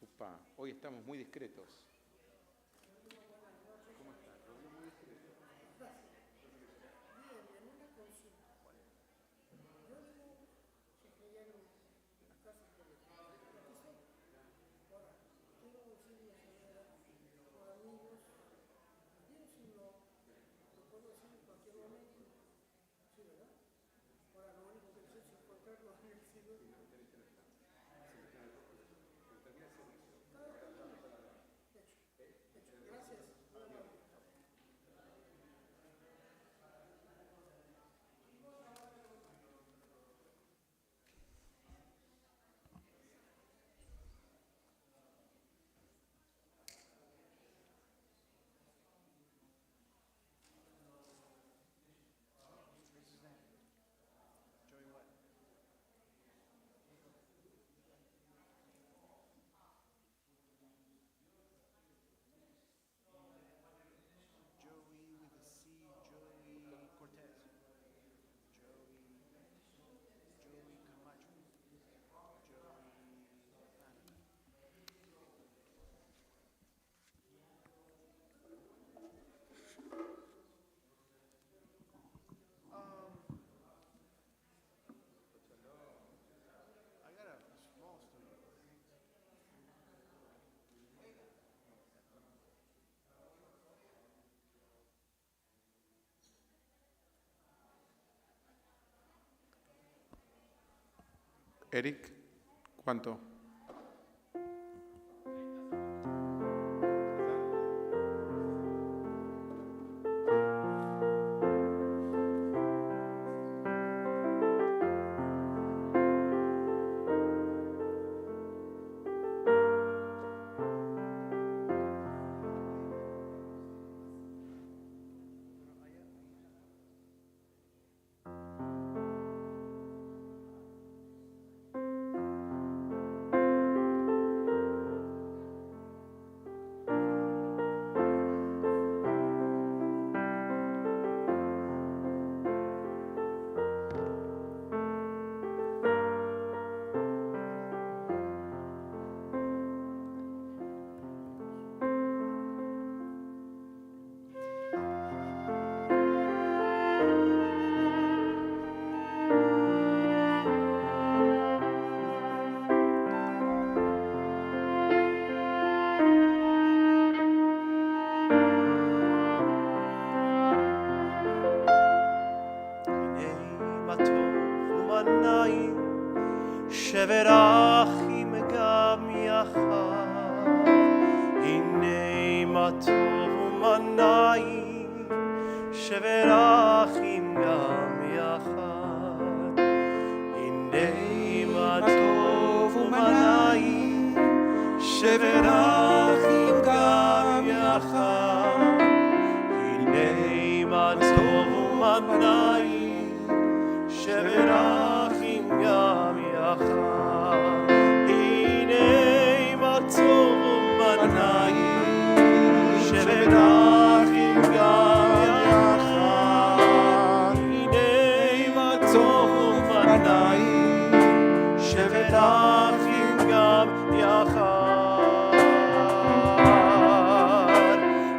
Upa, hoy estamos muy discretos. ¿Cómo estás? Lo veo muy discreto. Bien, una consulta. Yo vivo en la casa de aquí soy. Ahora, quiero decirle por amigos, bien si no, lo puedo decir en cualquier momento. Sí, ¿verdad? Ahora, lo único que sé es encontrarlo en el cielo. Gracias. Eric, ¿cuánto? שבר אחים גם יחד, הנה מה טוב ומה נעים, שבר אחים גם יחד, הנה מה טוב ומה נעים, שבר אחים גם יחד, הנה מה טוב ומה נעים, שבר אחים גם יחד.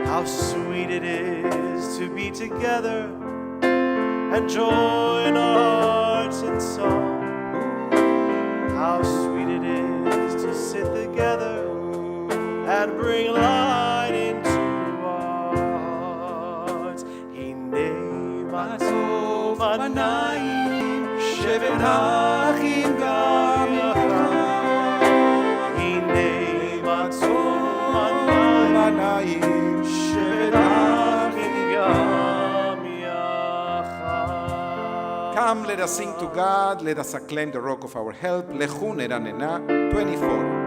How sweet it is to be together and join our hearts in song. How sweet it is to sit together and bring light into our hearts. Hinei ma tov ma na'im shevet ha'achim gam yachad. Hinei ma tov ma na'im shevet ha'achim gam yachad. Come, let us sing to God. Let us acclaim the rock of our help. Lehun eranena 24.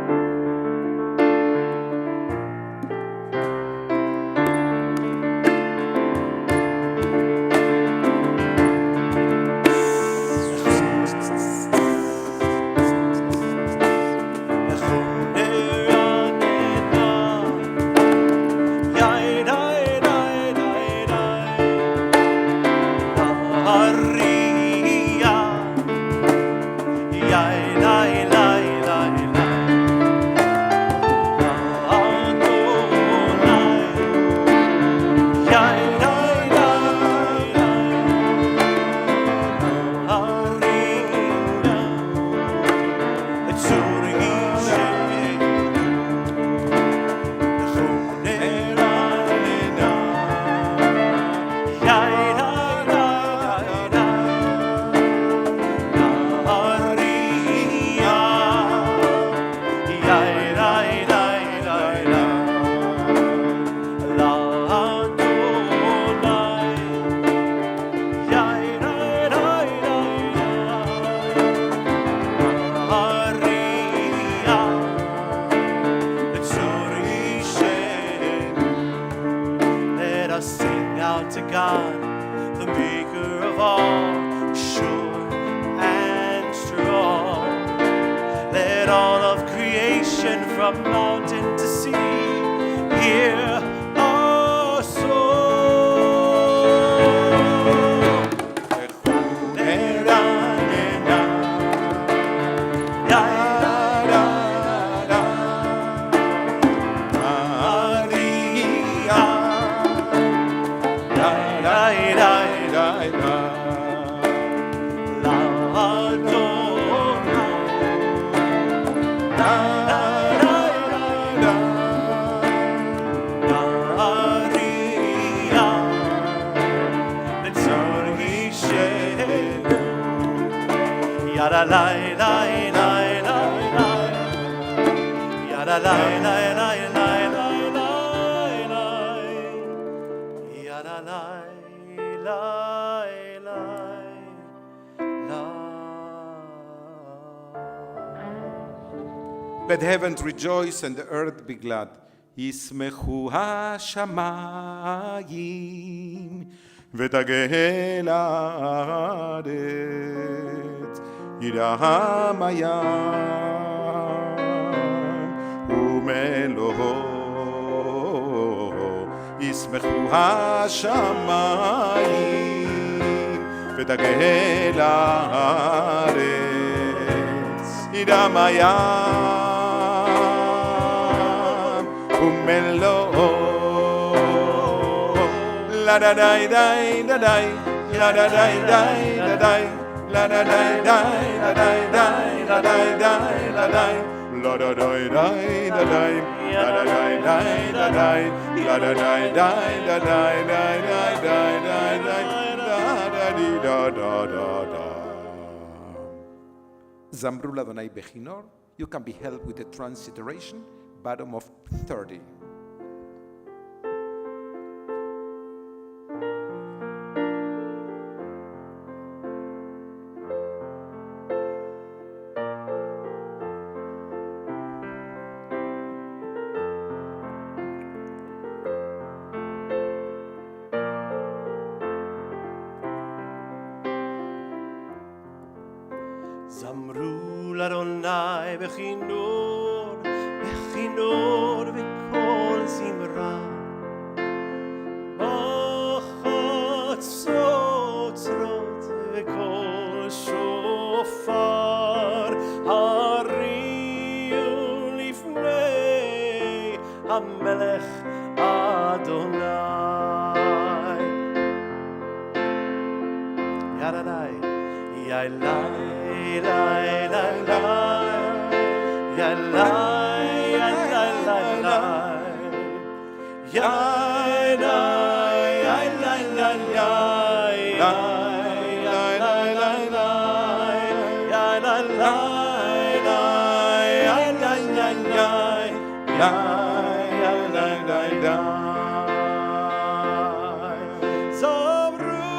To God, the maker of all, sure and strong. Let all of creation from mountain to sea hear our song. Yada lai lai lai lai lai. Yada lai lai lai lai lai lai lai. Yada lai lai lai lai. Let heavens rejoice and the earth be glad. Yismechu hashamayim v'tageh haaretz. ירעם הים ומלואו ישמחו השמיים ותגל הארץ. ירעם הים ומלואו לה דה די די דה די לה דה די די דה די La da da da da da da da da da da da la da da da da da la da da da da da la da da da da da da da da da da da da da. Zamru ladonai bechinor. You can be helped with the transliteration, bottom of 30. זמרו לאדוני בכינור, בכינור ובקול זמרה. בחצוצרות וקול שופר, הריעו לפני המלך אדוני. ידעי, יאללה lai lai lai ya lai ya lai lai lai ya lai ya lai lai lai ya lai lai lai lai ya lai lai lai ya lai lai lai ya lai lai lai. Zamru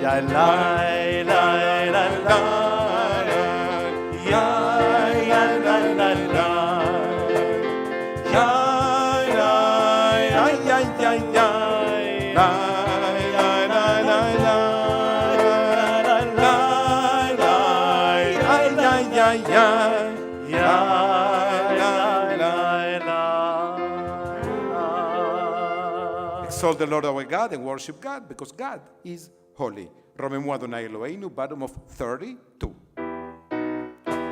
ya lai lai lai lai, ya ya lai lai lai, ya ya ya ya ya ya, lai lai lai lai lai, lai lai lai lai ya ya ya. Exalt the Lord our God and worship God because God is holy. Romemu Adonai Eloheinu, bottom of 32.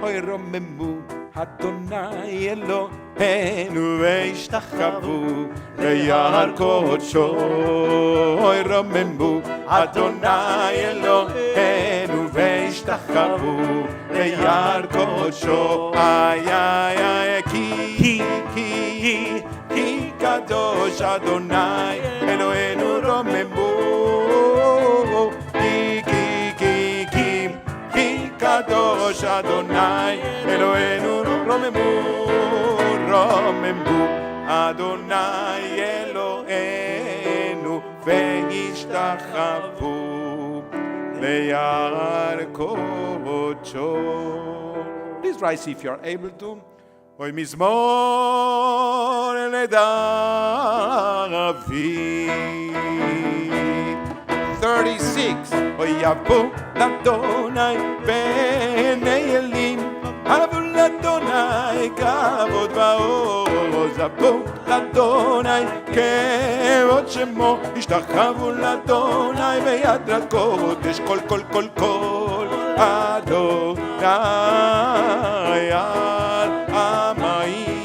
Oy Romemu Adonai Eloheinu veishtachavu leyar kodsho. Oy Romemu Adonai Eloheinu veishtachavu leyar kodsho. Ay ay ay ki Kadosh Adonai Eloheinu Romemu. Ki Kadosh Adonai Eloheinu Romemu. Romemu Adonai Eloheinu veishtachavu leyar kodsho. Please rise if you are able to. Hoy mizmor leDavid 36. Hoy yavu l'Adonai b'nei elim, avu l'Adonai kavod va'oz, avu l'Adonai kevod shemo, ishtachavu l'Adonai beyadrat kodesh, kol kol kol kol Adonai al amayim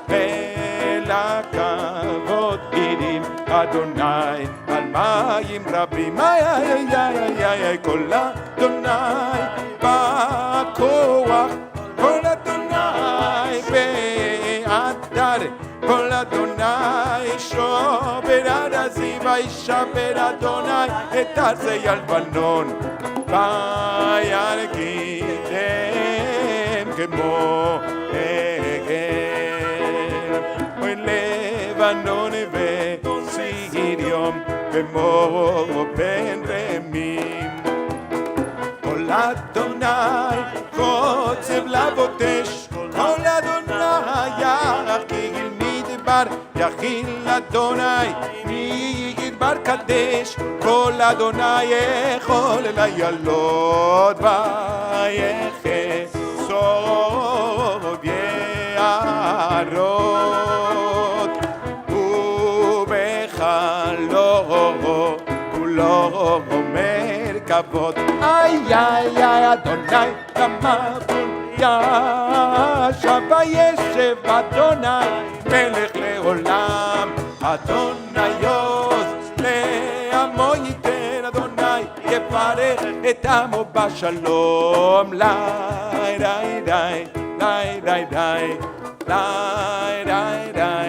el hakavod irim Adonai al mayim rabim, ay ay ay ay ay ay kol Adonai ba'koach, kol Adonai be'adar, kol Adonai shober arazim, vayishaber Adonai et arzei Albanon, vayargitem kemo egel, oy Lebanon ve'Sirion kemo ben remim. Kol Adonai kotzev lavotesh, kol Adonai yachil midbar, yachil Adonai midbar kadesh, kol Adonai echol elayalot vayechesov ye'arot ubechalot kulo omer kavod. Ay ay ay Adonai kamavul yashav vayeshev Adonai melech leolam, Adonai yoz le'amo yiten, Adonai yevarech et amo bashalom. Lai lai lai lai lai lai lai lai lai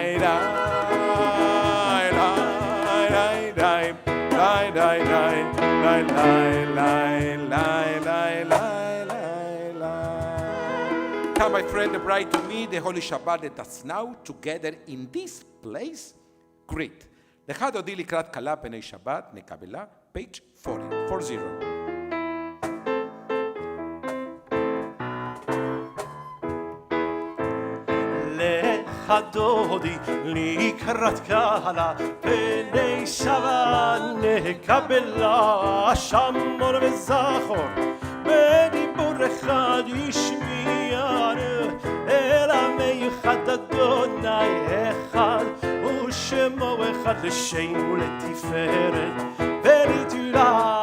lai lai lai lai lai lai lai. Come, my friend, the bride to me, the Holy Shabbat, let us now together in this place greet. לך דודי לקראת כלה פני שבת, נקבלה, page 40. לך דודי לקראת כלה פני שבת, נקבלה, שמור וזכור בדיבור אחד ישמיענו, אל המיוחד אדוני אחד, ושמו אחד לשם ולתפארת ולתהילה.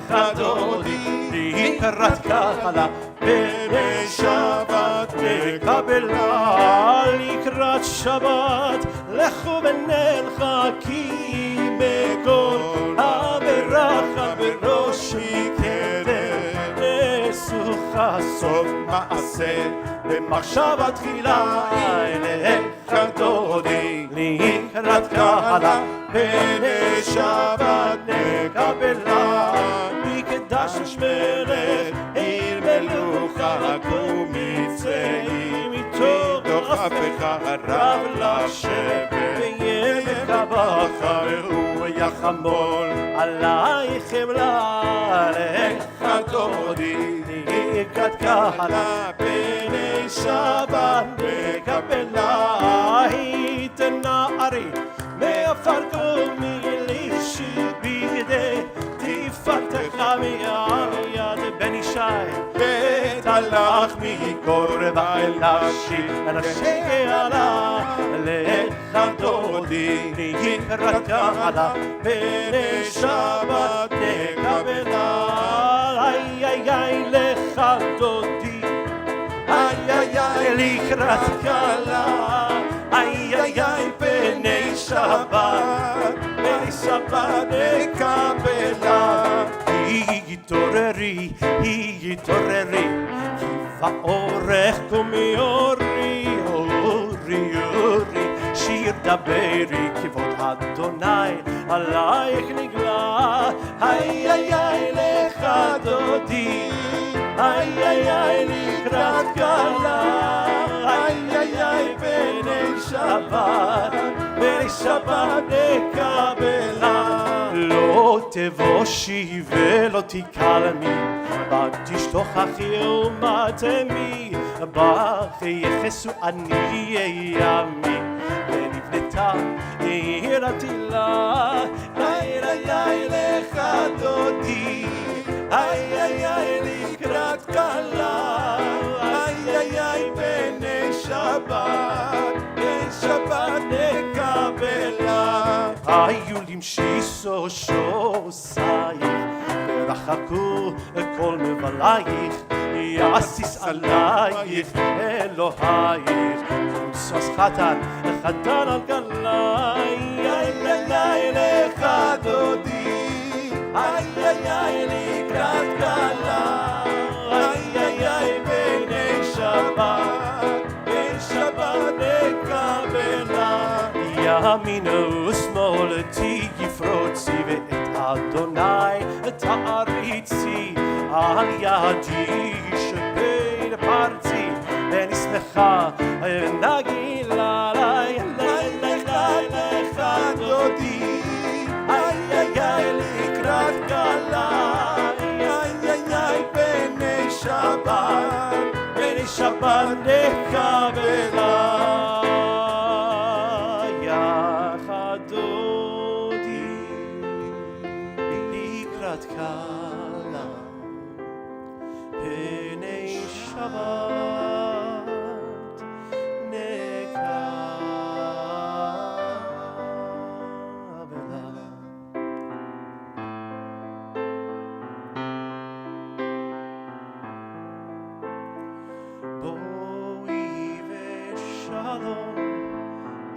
לך דודי לקראת כלה פני שבת, נקבלה, לקראת שבת לכו ונלחקים בכל הברכה בראשי קדם, נסוכה סוף מעשה במחשבה תחילה. לך דודי לקראת כלה פני שבת, נקבלה, מקדש מלך עיר מלוכה, קום יצאי מתוך אפיך רב לשבת, ויהיה מקבך והוא יחד חמול, עלייך חמלה, לך תודי, לקראת קהלה, פני שבת נקבלה, התנערי, מעפר קומי שבגדי, תפארתך מיד בן ישי, ותלך מקורבה אל נפשי, אנשי גאלה, לך דודי, לקראת קהלה, פני שבת נקבלה, איי איי איי לך דודי, איי איי איי לקראת קהלה, איי איי איי פני שבת, פני שבת נקבלה. התעוררי, התעוררי, כי באורך קומי אורי, אורי, אורי, שיר דברי, כבוד אדוני, עלייך נגלה, איי איי איי לך דודי, איי איי איי לקראת קהלה, איי איי איי בני שבת, בני שבת נקבלה. לא תבושי ולא תקלמי, בתשתוכחי ומטמי, בך יחסו אני ימי, ונבנתה עיר עתילה, איי איי איי לך דודי, איי איי איי לקראת קהלה, איי איי איי בני שבת, בני שבת נקבלה. היו למשיסו שוסייך, ורחקו כל מבלייך, יעסיס עלייך אלוהייך, כוסוס חתן, חתן על כלה, איי איי איי לך דודי, איי איי איי לקראת קהלה, איי איי איי בני שבת, בני שבת נקבלה. ימין ושמאל תפרוצי, ואת אדוני תעריצי, על ידי שבין פרצי, ונשמחה ונגילה, לך דודי, איי איי איי לקראת קהלה, איי איי איי בני שבת, בני שבת נקבלה. יחד דודי לקראת קהלה, בני שבת נקבלה. בואי ושלום,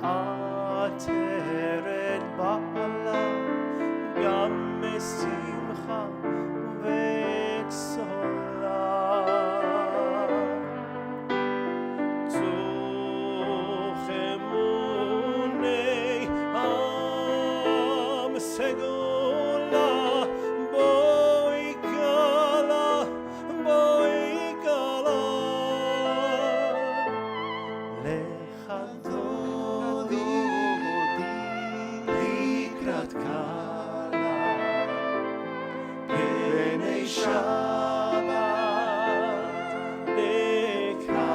עטרת בעלה, גם משמחה וצולה. תוך אמוני עם סגולה, בואי כלה, בואי כלה. לך דודי לקראת קהלה, בני שבת נקבלה.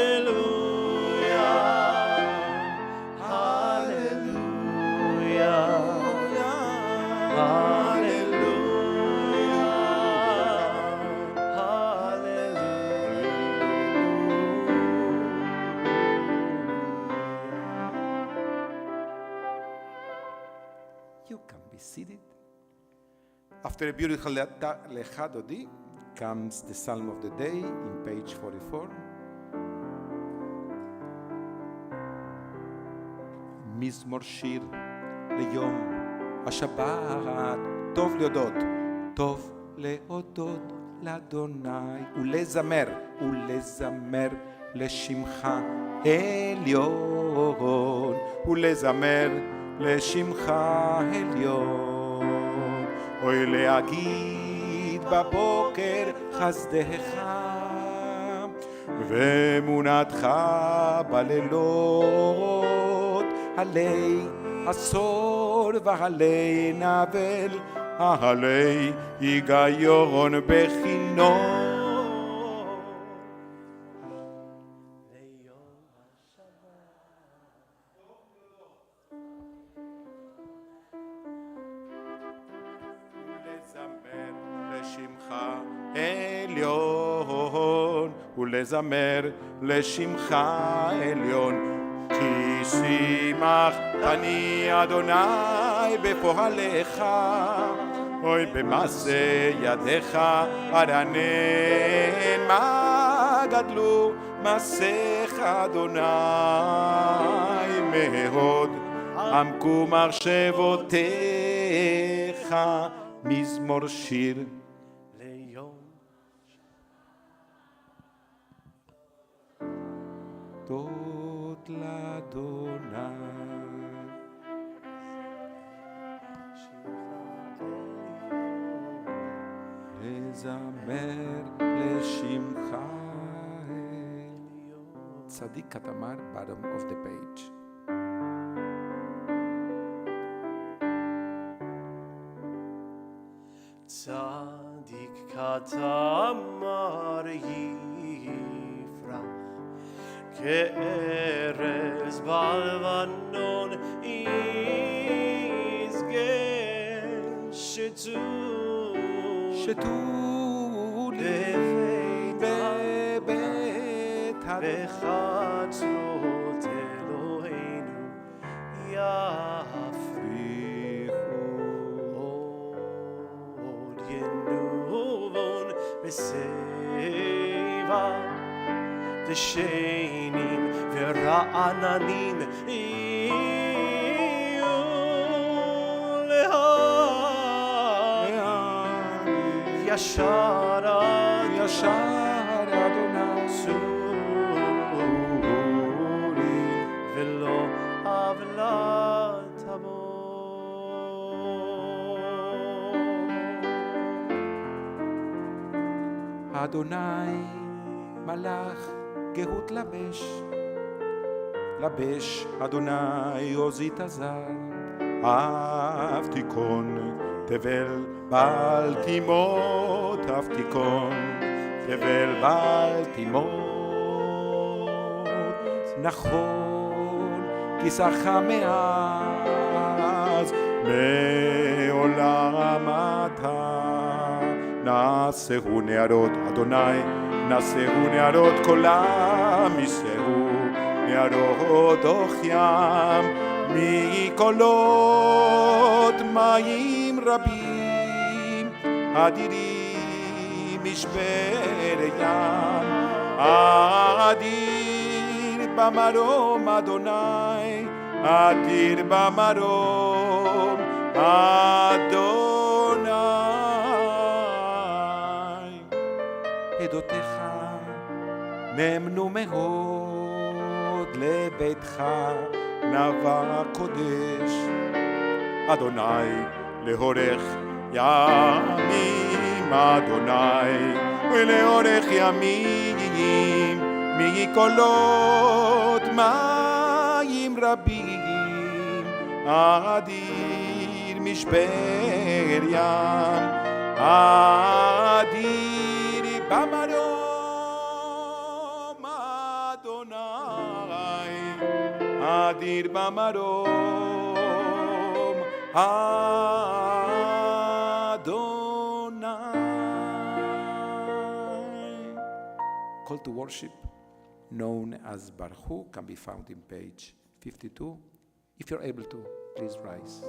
הללויה, הללויה, You can be seated. After a beautiful Lecha Dodi comes the Psalm of the Day in page 44. מזמור שיר ליום השבת, טוב להודות, טוב להודות לאדוני, ולזמר לשמך עליון, ולזמר לשמך עליון. אוי להגיד בבוקר חסדך ואמונתך בלילות, עלי עשור ועלי נבל, עלי היגיון בחינום. עליון ולזמר לשמך עליון, כי שימחתני אדוני בפועליך, אוי במעשה ידיך ארנן, מה גדלו מעשיך אדוני מאוד, עמקו מחשבותיך. מזמור שיר תות לאדוני. לזמר לשמך צדיק כתמר, bottom of the page. צדיק כתמר יפרח, כארז בלבנון ישגה, שתו בבית בחצרות אלוהינו יפריחו, עוד ינובון בשיבה דשנים ורעננים יהיו ישר אדוני צורי ולא עוולה תבוא. אדוני מלאך גאות לבש אדוני עוזית הזר, אף תיכון תבל בל תימות, אף תיכון תבל בל תימות. נכון כיסך מאז לעולם אתה, נעשהו נערות אדוני, נעשהו נערות כולם, יישאו נערות דוח ים, מקולות מים רבים אדירים משבר ים, אדיר במרום אדוני, אדיר במרום אדוני. עדותיך נאמנו מאוד, לביתך נבע קודש אדוני, לאורך ימים אדוני, ולאורך ימים מקולות מים רבים אדיר משבר ים, אדיר במרום אדוני, אדיר במרום אדוני. Call to worship, known as Baruch, can be found in page 52. If you're able to, please rise.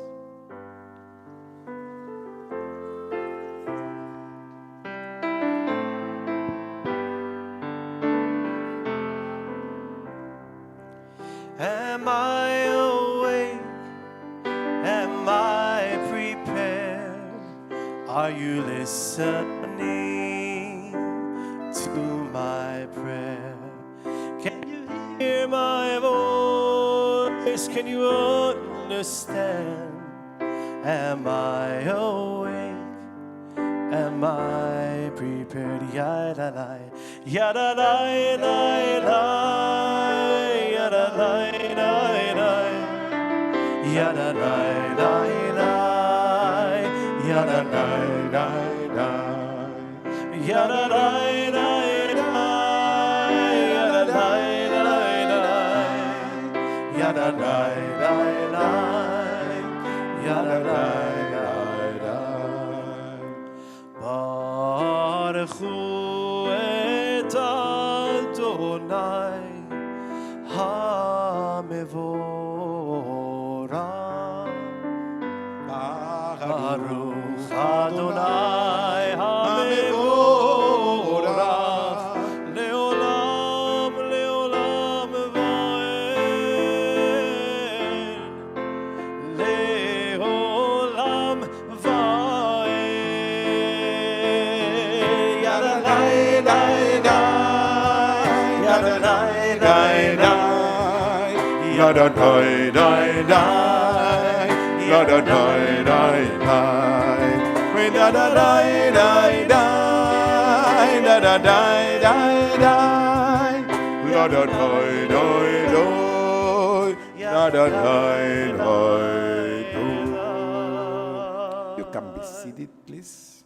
Am I awake? Am I prepared? Are you listening to my prayer? Can you hear my voice? Can you understand? Am I awake? Am I prepared? Yadalai, yadalai, lai, lai, yadalai, lai, lai, Baruchu et Adonai HaMevorach. Baruch Adonai HaMevorach Leolam Leolam Vaed Leolam Vaed Yadadai dai dai Yadadai dai dai Yadadai dai dai, yadadai dai dai, yadadai dai dai, yadadai dai dai, yadadai dai dai, yadadai dai dai. You can be seated, please.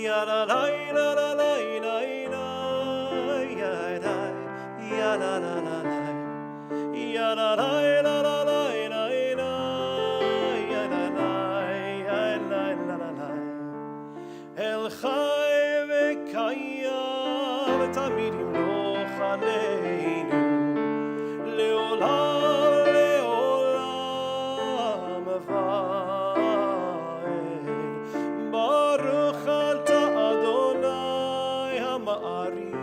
Yadadai la la la la la yadai yadadai yadadai la la la la la yadadai la la la El Chai v'Kayam Tamid Yimloch Aleinu Leolam Leolam Vaed Baruch Ata Adonai HaMa'ariv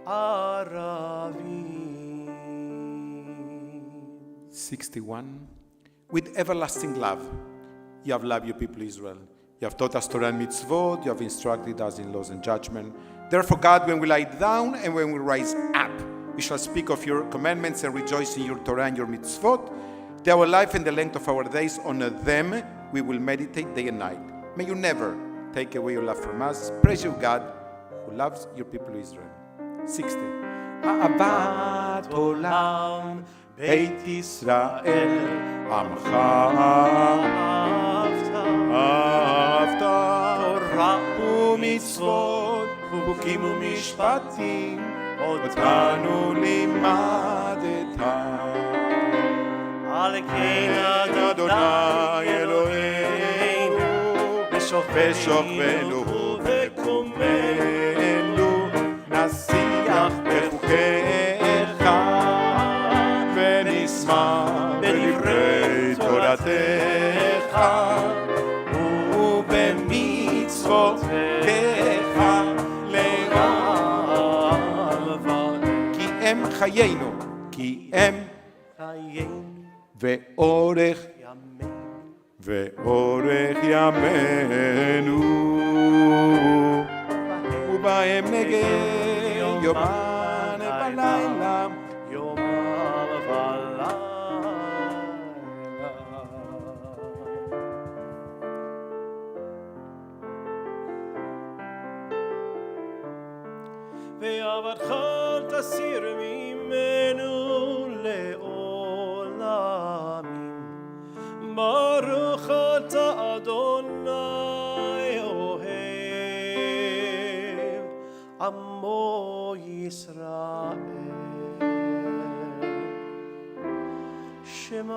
Aravim. 61. With everlasting love, you have loved your people Israel. You have taught us Torah and mitzvot. You have instructed us in laws and judgment. Therefore, God, when we lie down and when we rise up, we shall speak of your commandments and rejoice in your Torah and your mitzvot. They are our life and the length of our days. On them we will meditate day and night. May you never take away your love from us. Praise you, God, who loves your people Israel. 60. Ahavat olam Beit Yisrael Amcha Ahavta Torah u'mitzvot Chukim u'mishpatim Otanu limadeta Al kein Adonai Eloheinu V'shokvenu v'kumenu Nasiach bechukecha ונשמח בדברי תורתך ובמצוותיך לעולם כי הם חיינו כי הם ואורך ימינו ובהם נגן יומם ולילה ועבדך תסיר ממנו לעולמים ברוך אתה אדוני אוהב עמו ישראל שמע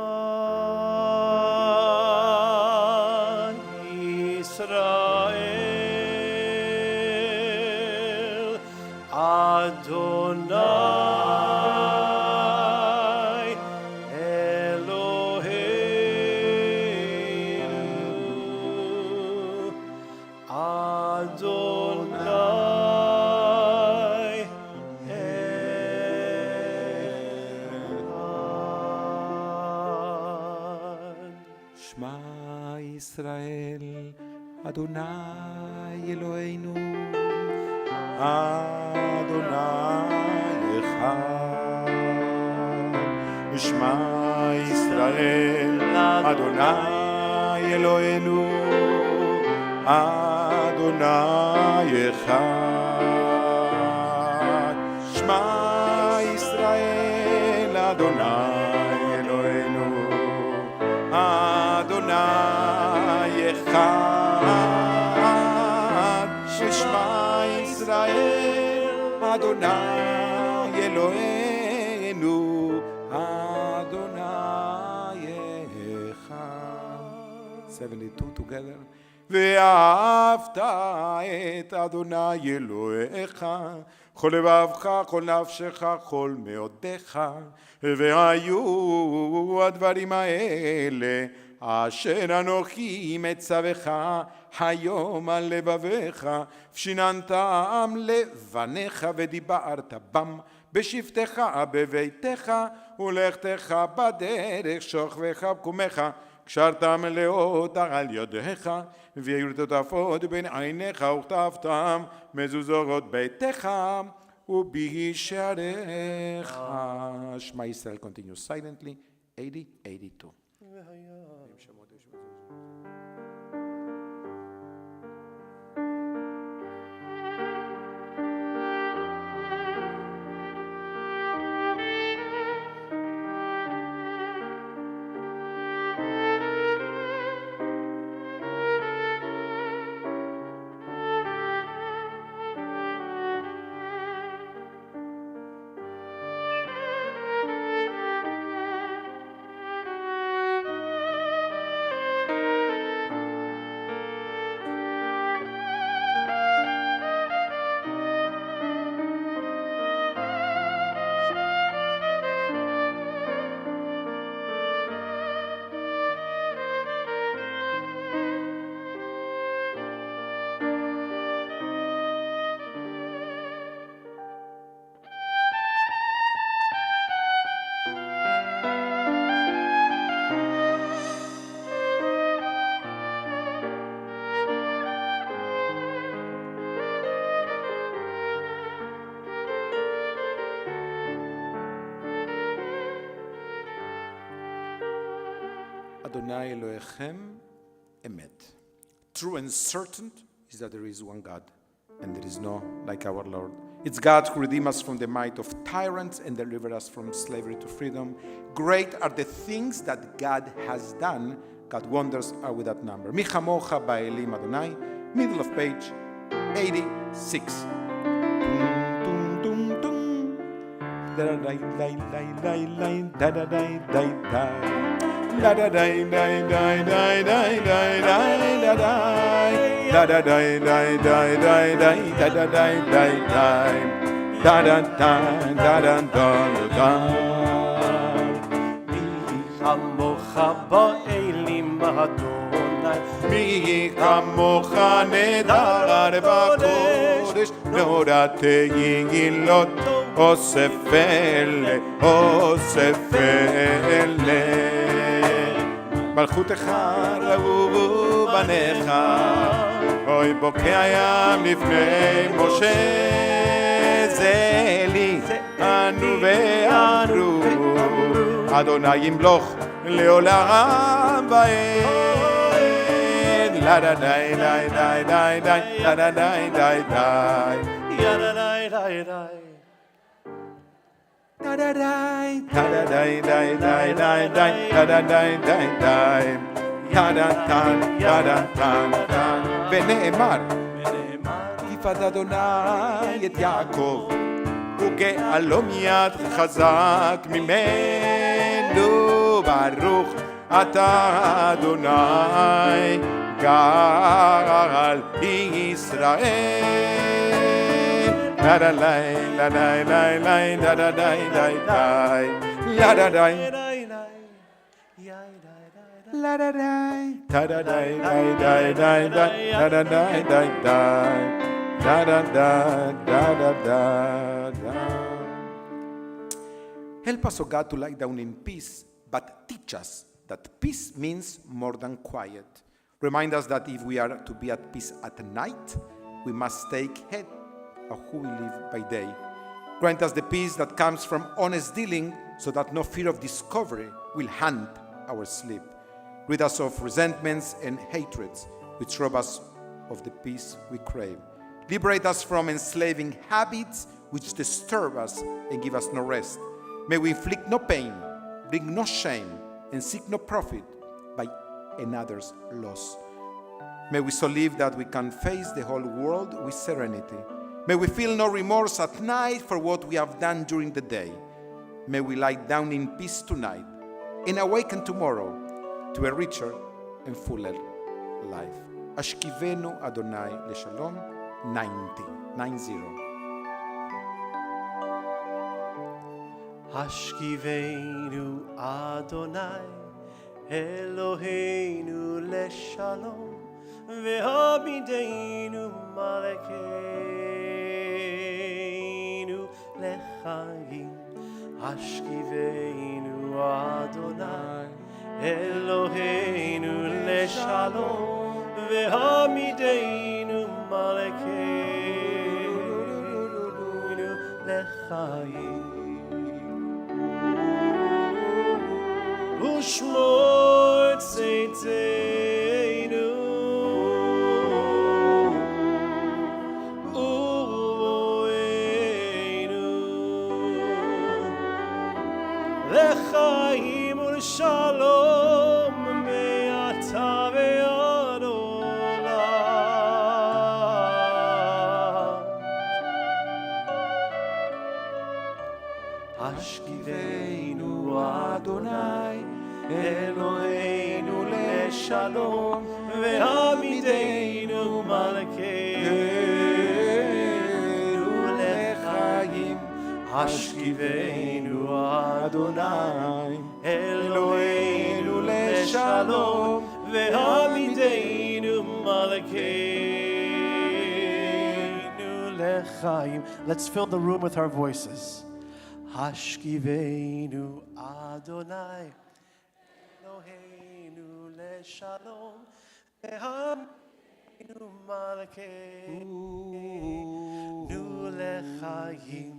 ישראל Adonai Eloheinu Adonai Echad Shema Yisrael Adonai Eloheinu Adonai Echad Shema Yisrael Adonai Eloheinu Adonai Echad. Shema Yisrael, Adonai Eloheinu, Adonai Echad. Shema Yisrael, Adonai Eloheinu, Adonai Echad. 72 together. ואהבת את אדוני אלוהיך, כל לבבך, כל נפשך, כל מאודיך, והיו הדברים האלה אשר אנוכי מצווך היום על לבביך, ושיננתם לבניך ודיברת בם בשבתך בביתך ולכתך בדרך שוכבך וקומך, קשרתם מלאות על ידיך, והיו לטוטפות בין עיניך וכתבתם מזוזות ביתך ובשעריך. שמע ישראל, continue silently. 80, 82. Adonai Elohechem Emet. True and certain is that there is one God, and there is no like our Lord. It's God who redeemed us from the might of tyrants and delivered us from slavery to freedom. Great are the things that God has done. God's wonders are without number. Mi chamocha ba'elim Adonai, middle of page 86. La da dai dai dai dai dai dai dai da dai da da dai dai dai dai dai da da dai dai dai da da dai da da da Amocha ba'elim Adonai, Mi kamocha nedar b'kodesh Me'oratei yilot osefele מלכותך ראו בניך, אוי בוקע ים לפני משה, זה לי אנו ואמרו, אדוני ימלוך לעולם ועד. לה דה די די די די די לה דה די די די yada dai dai dai. da da dai da da dai dai dai dai dai da da dai dai dai da da tan da da tan tan ונאמר יפד אדוני את יעקב וגאלו מיד חזק ממנו ברוך אתה אדוני גאל ישראל la da lai la dai lai lai da da dai dai dai la da dai la da dai da da dai dai dai dai dai da da dai dai dai da da da da da da da. Help us, O God, to lie down in peace, but teach us that peace means more than quiet. Remind us that if we are to be at peace at night, we must take heed of who we live by day. Grant us the peace that comes from honest dealing, so that no fear of discovery will haunt our sleep. Rid us of resentments and hatreds, which rob us of the peace we crave. Liberate us from enslaving habits which disturb us and give us no rest. May we inflict no pain, bring no shame, and seek no profit by another's loss. May we so live that we can face the whole world with serenity. May we feel no remorse at night for what we have done during the day. May we lie down in peace tonight and awaken tomorrow to a richer and fuller life. Ashkivenu Adonai Leshalom 90. Hashkivenu Adonai Eloheinu leshalom ve'hamidenu malakeinu lechaim. Hashkivenu Adonai Eloheinu leshalom ve'hamidenu malakeinu lechaim. Ushmor tzeitzeinu uvoenu lechaim u'shalom me'ata ve'ad olam. Hashkivenu Adonai Eloheinu leshalom ve'hamidenu malakeinu lechaim. Hashkivenu Adonai Eloheinu leshalom ve'hamidenu malakeinu lechaim. Let's fill the room with our voices. Hashkivenu Adonai Eloheinu leshalom ve'hamidenu malakeinu lechaim.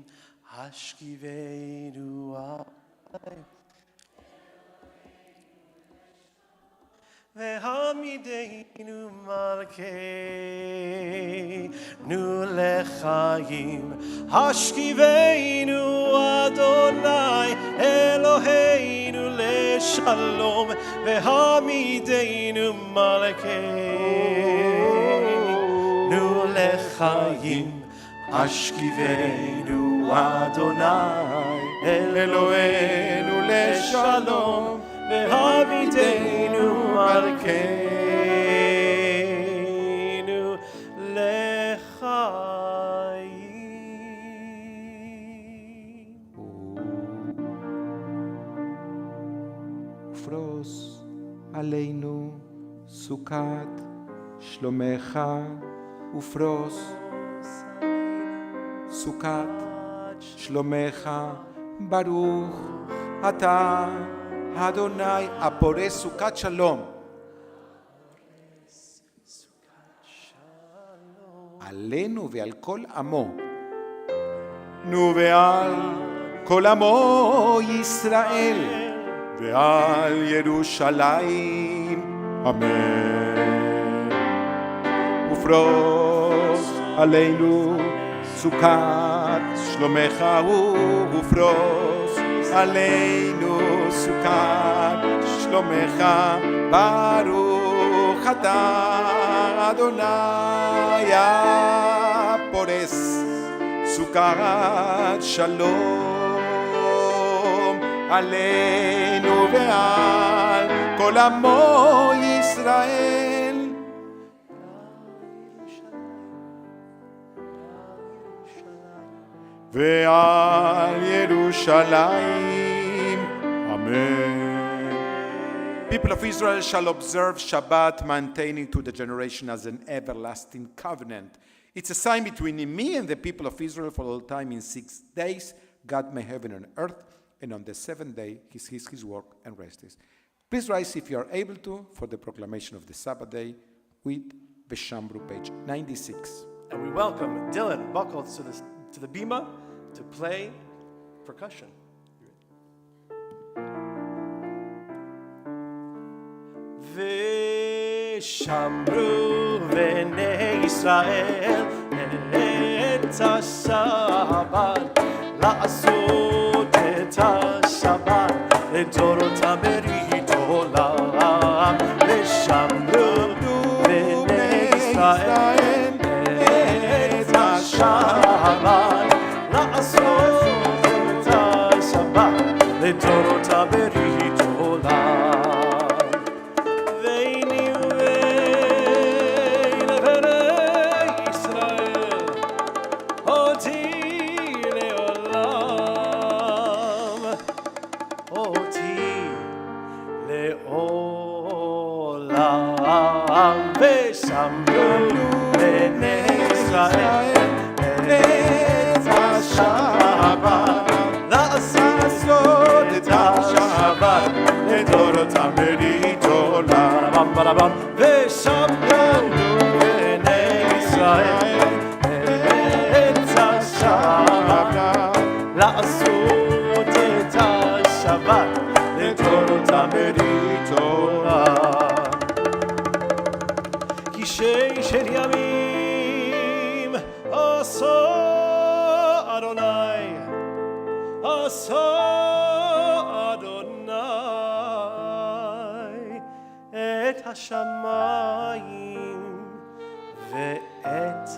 Hashkivenu Adonai ve'hamidenu malakeinu lechaim. Hashkivenu Adonai Eloheinu leshalom ve'hamidenu malakeinu lechaim. Hashkivenu Adonai Eloheinu leshalom ve'hamidenu malakeinu lechaim. Ufros aleinu sukat shlomecha ufros sukat shlomecha baruch ata Adonai apore sukat shalom עלינו ועל כל עמו, ועל כל עמו ישראל, ועל ירושלים, אמן. ופרוס עלינו סוכת שלומך ופרוס עלינו סוכת שלומך, ברוך אתה אדוני הפורס סוכת שלום עלינו ועל כל עמו ישראל. ועל ירושלים, אמן. People of Israel shall observe Shabbat, maintaining to the generation as an everlasting covenant. It's a sign between me and the people of Israel for all time. In 6 days, God made heaven and earth, and on the seventh day, he ceased his work and rested. Please rise if you are able to for the proclamation of the Sabbath day with Beshamru, page 96. And we welcome Dylan Buckles to the bima to play percussion. ושמרו בני ישראל את השבת, לעשות את השבת לדורותם ברית עולם. ושמרו בני ישראל את השבת, לעשות את השבת לדורותם ברית עולם. ושמרו בני ישראל את השבת, לעשות את השבת לדורותם ברית עולם. ושמרו בני ישראל את השבת, לעשות את השבת לדורותם ברית עולם. של ימים עשה אדוני, עשה אדוני את השמיים ואת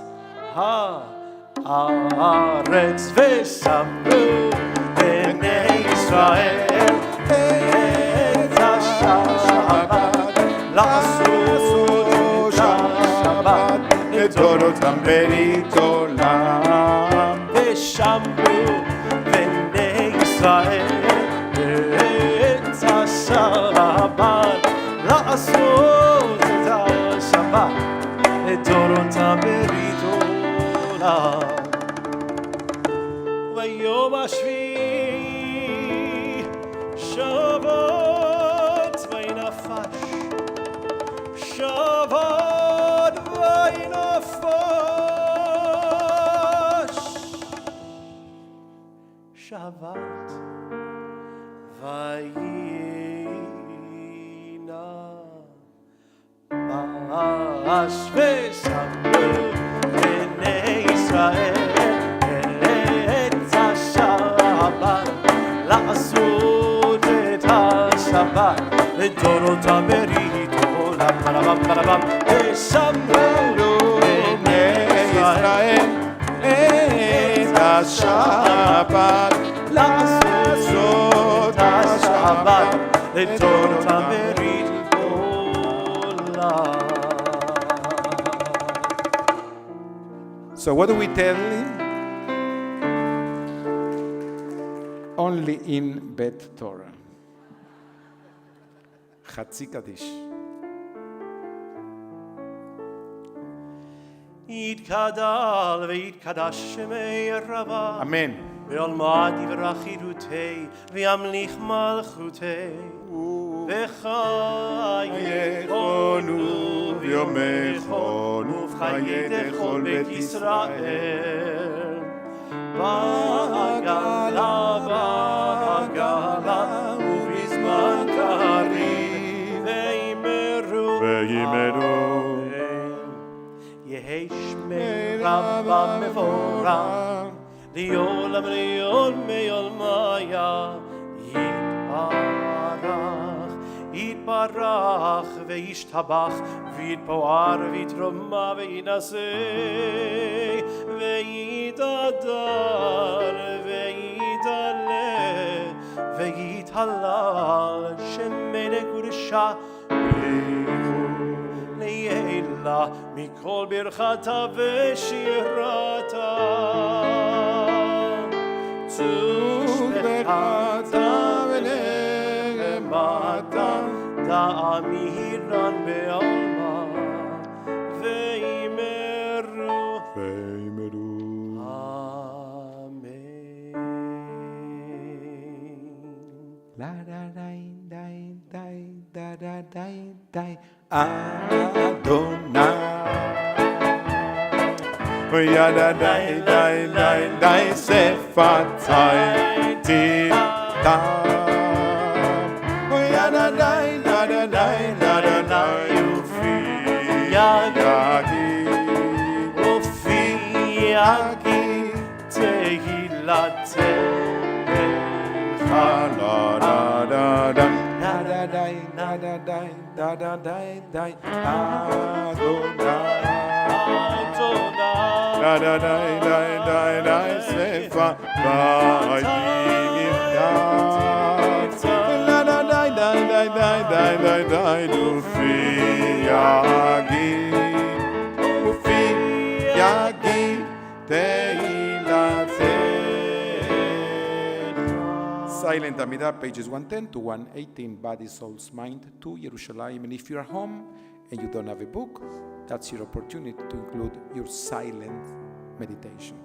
הארץ. ושמרו בני ישראל את השבת, לעשות לדורותם ברית עולם. ושמרו בני ישראל את השבת, לעשות את השבת לדורותם ברית עולם. ביום השביעי שבת וינפש, שבת וינפש, שבת וינפש. ושמרו בני ישראל את השבת, לעשות את השבת לדורותם ברית עולם. ושמרו בני ישראל את השבת, לעשות את השבת לדורותם ברית עולם. So what do we tell him? Only in Beth Torah. חצי קדיש. יתגדל ויתקדש שמי רבה, אמן. ועולמד יברח חירותי וימליך מלכותי, וחייכונו ויומכונו וחיי דכל בית ישראל. בעגלה בעגלה ובזמן קריב ויאמרו יהי שמי רבה מבורך לעולם לעולמי עולמיה. יתברך וישתבח ויתפאר ויתרומם וינשא ויתהדר ויתעלה ויתהלל שמי לקודשה לעילה מכל ברכתה ושירתה. צורתה ולמטה דאמירן בעלמה ויאמרו אמן. La da dai dai dai da da dai dai Adonai. Ya da dai dai dai dai sefatai tita. Ya da dai da da dai da da dai ufi. la da da da da da da da da da da Adonai. Da da da da da da sefa vayim da da da da da da da da da ufi yagi teilatzecha. Silent Amidah, pages 110 to 118, Body, Soul's Mind, to Yerushalayim. And if you're home and you don't have a book, that's your opportunity to include your silent meditation.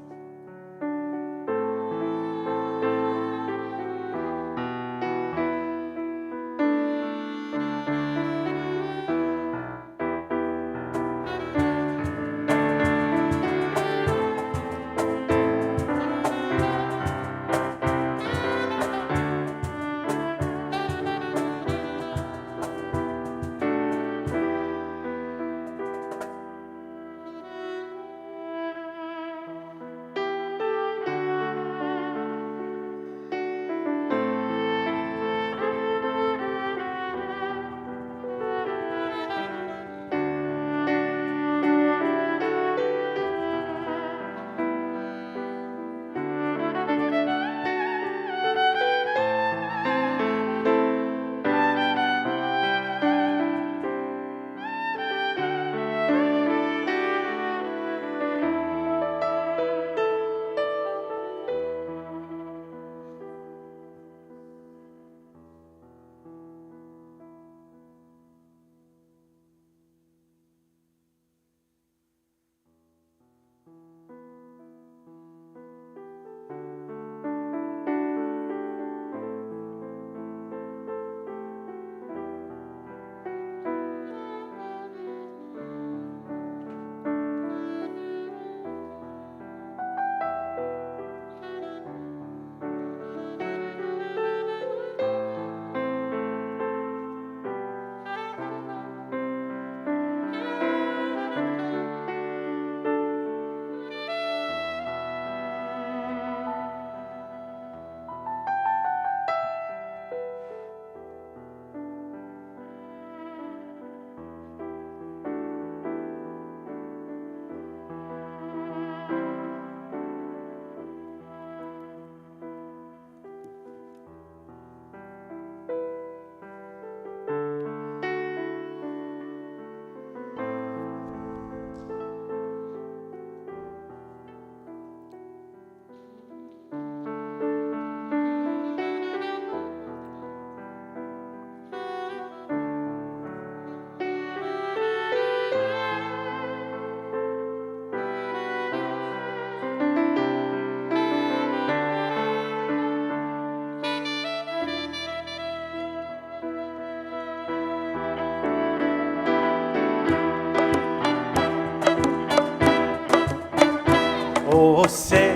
עושה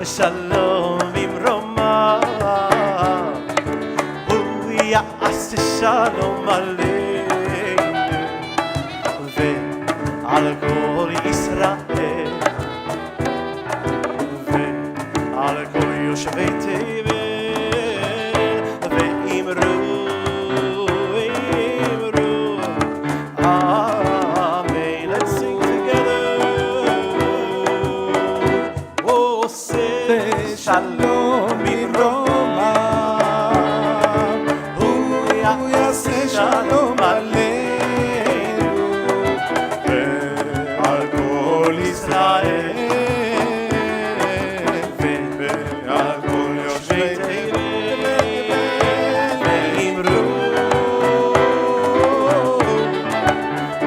שלום במרומיו, הוא יעשה שלום עלינו ועל כל ישראל ועל כל יושבי תבל, ואמרו Amen. Let's sing together. Shalom Roma, Hu yaseh shalom aleinu ve'al kol Yisrael ve'al kol yoshvei tevel, ve'imru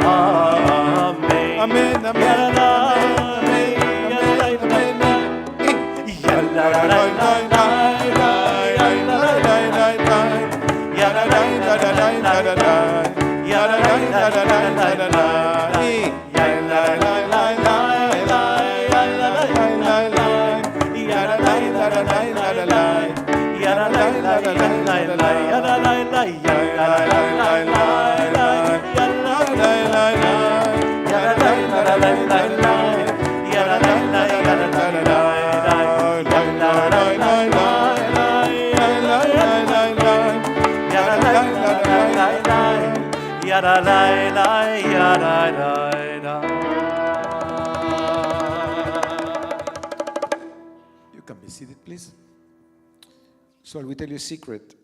Amen. Amen, amen. La da da da ya da da da. You can be seated, please. So I will tell you a secret.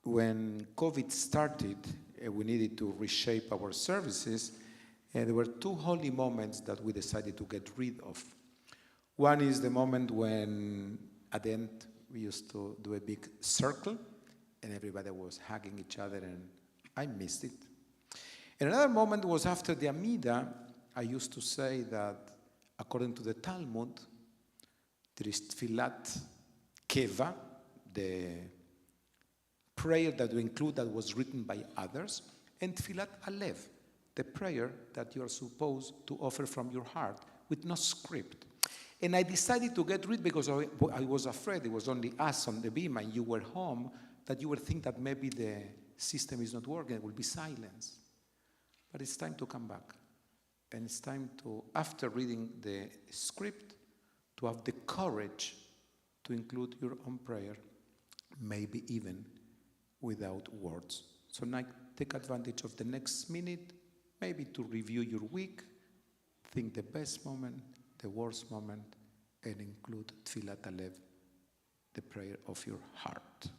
When COVID started, we needed to reshape our services, and there were two holy moments that we decided to get rid of. One is the moment when, at the end, we used to do a big circle, and everybody was hugging each other, and I missed it. And another moment was after the Amida. I used to say that, according to the Talmud, there is Tfilat Keva, the prayer that we include that was written by others, and Tfilat Alev, the prayer that you are supposed to offer from your heart with no script. And I decided to get rid because I was afraid it was only us on the beam and you were home, that you would think that maybe the system is not working, it will be silence. But it's time to come back. And it's time to, after reading the script, to have the courage to include your own prayer, maybe even without words. So now take advantage of the next minute, maybe to review your week, think the best moment, the worst moment, and include Tfilat Alev, the prayer of your heart.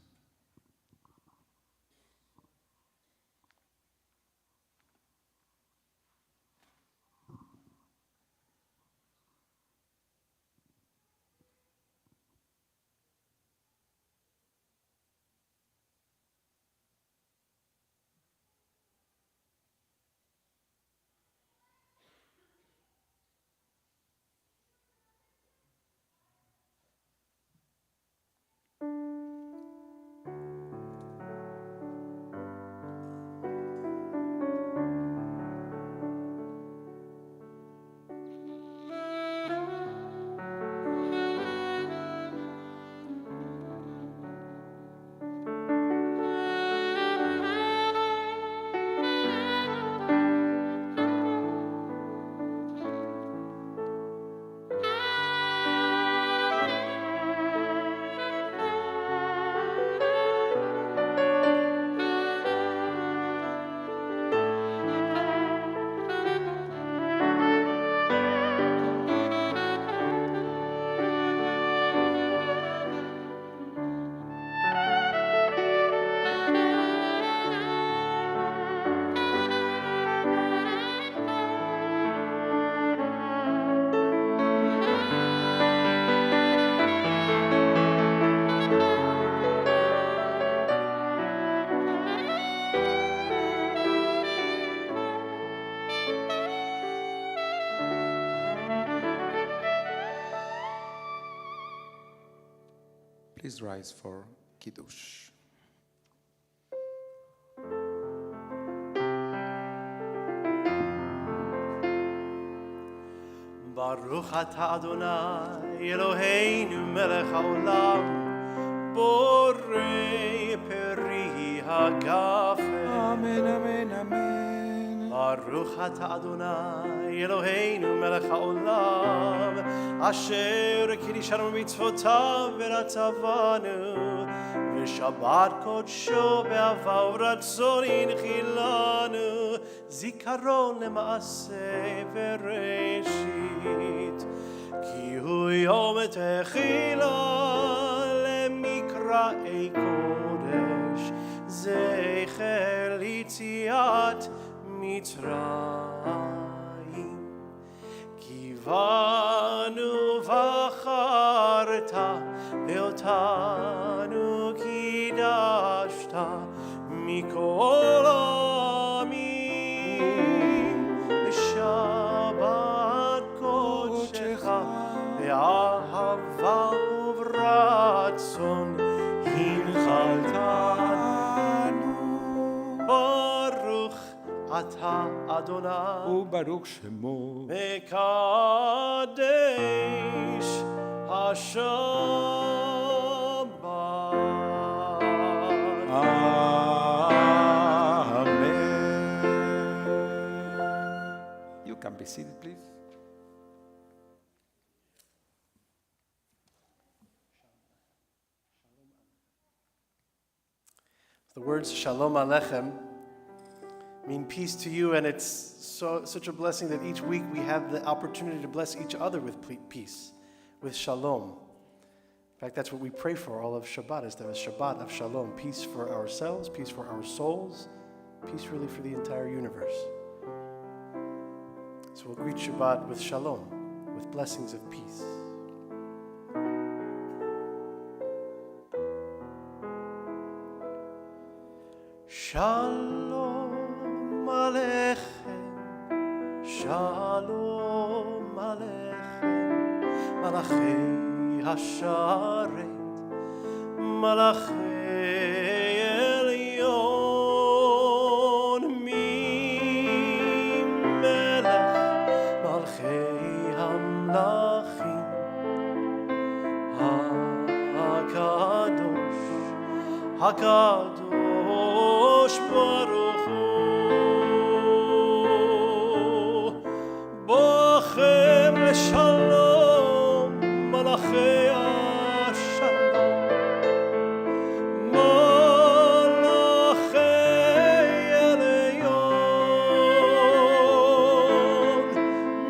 Please rise for Kiddush. Baruch atah Adonai Eloheinu melech haolam borei peri hagafen. Amen, amen, amen. Baruch atah Adonai Eloheinu melech haolam asher kiddushanu mitzvotav v'ratzavanu v'shabbat kodsho be'ava u'ratzon inchilanu zikaron lema'aseh v'reshit ki hu yom techila lemikra'ei kodesh zecher litziat Mitzrayim kivanu v'acharta ve'otanu kidashta mikol amim b'shabbat kodshecha be'ahava u'v'ratzon hinchaltanu Baruch atah Adonai Ubaruch Shemo. Mekadesh HaShabbat. Amen. You can be seated, please. The words Shalom Alechem mean peace to you, and it's such a blessing that each week we have the opportunity to bless each other with peace, with shalom. In fact, that's what we pray for all of Shabbat, is the Shabbat of shalom, peace for ourselves, peace for our souls, peace really for the entire universe. So we'll greet Shabbat with shalom, with blessings of peace. Shalom Aleichem, Shalom Aleichem, Malachei Hasharet, Malachei Elyon, Mi Melech, Malchei Hamlachim, HaKadosh, Baruch Hu, Bochem Shalom, Malachei Shalom, Malachei Elyon,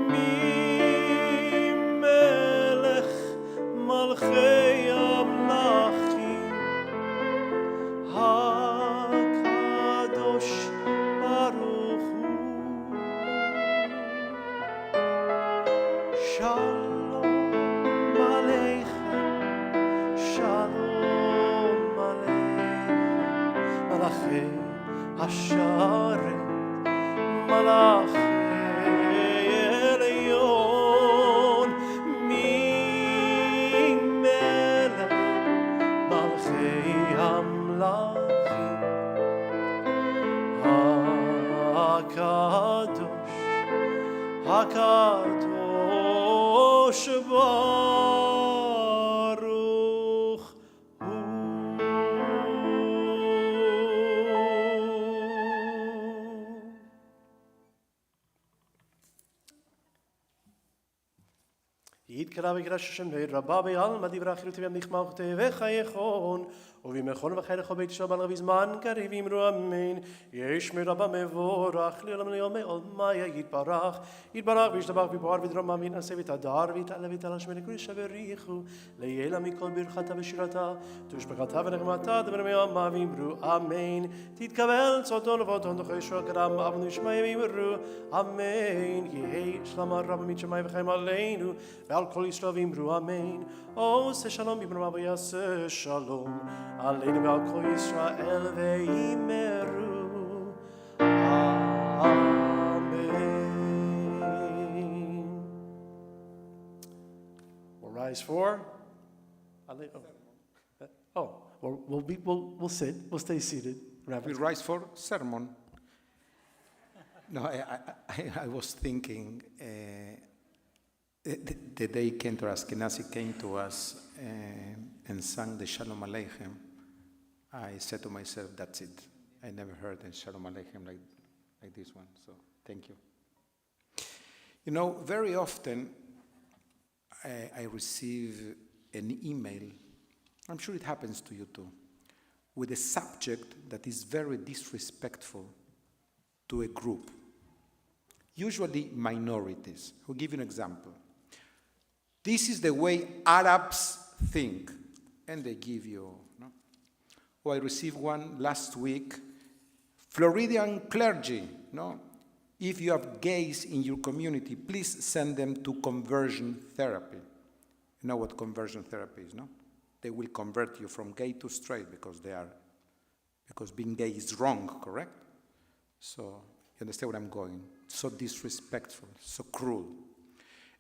Mi Melech, Malchei Hamlachim, HaKadosh Baruch Hu. Shalom Aleichem, Shalom Aleichem, Malachei Hasharet, Malachei Elyon, Mi Melech, Malchei Hamlachim, HaKadosh, HaKadosh Baruch Hu. Yid karav yikrash Hashem le'ir rabba be'al madi v'rachir u'tivim nichmach v'chayechon ובמכון וחייך ובית שבל רבי זמן קריב אמרו אמן יש מרבה מבורך לעולם ליום עולמה יתברך יתברך וישתבח ויבואר ודרום אמין עשה ותדר ויתעלה ויתעלה שמי לקרוא שבריחו לילה מכל ברכתה ושירתה תושבחתה ונחמתה דבר מיומה ואמרו אמן תתקבל צודון ובודון דוחי שוע קרם אבנו ישמעי ואמרו אמן יהי שלמה רבה משמי וחיים עלינו ועל כל ישראל ואמרו אמן עושה שלום בברמה ויעשה שלום עלינו ועל כל ישראל ואמרו Amen. We'll rise for. We'll sit. We'll stay seated. We rise for sermon. No, I was thinking. The day Kentor Ashkenazi came to us and sang the Shalom Aleichem, I said to myself, that's it. I never heard a Shalom Aleichem like this one, so thank you. You know, very often I receive an email, I'm sure it happens to you too, with a subject that is very disrespectful to a group, usually minorities. I'll give you an example. This is the way Arabs think, and they give you. No? Oh, I received one last week. Floridian clergy, no? If you have gays in your community, please send them to conversion therapy. You know what conversion therapy is, no? They will convert you from gay to straight because being gay is wrong, correct? So you understand where I'm going? So disrespectful, so cruel.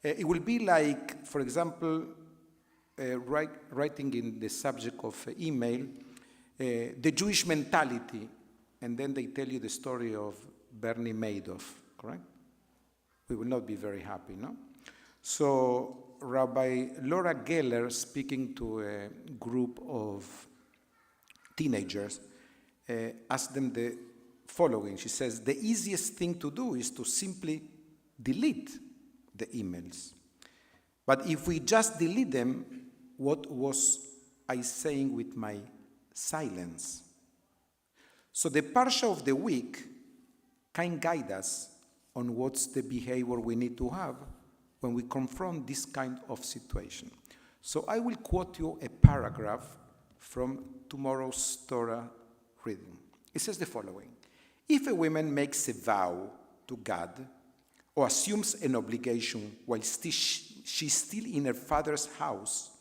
It will be like, for example, writing in the subject of email, the Jewish mentality, and then they tell you the story of Bernie Madoff, correct? We will not be very happy, no? So Rabbi Laura Geller, speaking to a group of teenagers, asked them the following. She says, the easiest thing to do is to simply delete the emails. But if we just delete them, what was I saying with my silence? So the parsha of the week can guide us on what's the behavior we need to have when we confront this kind of situation. So I will quote you a paragraph from tomorrow's Torah reading. It says the following: if a woman makes a vow to God or assumes an obligation while she's still in her father's house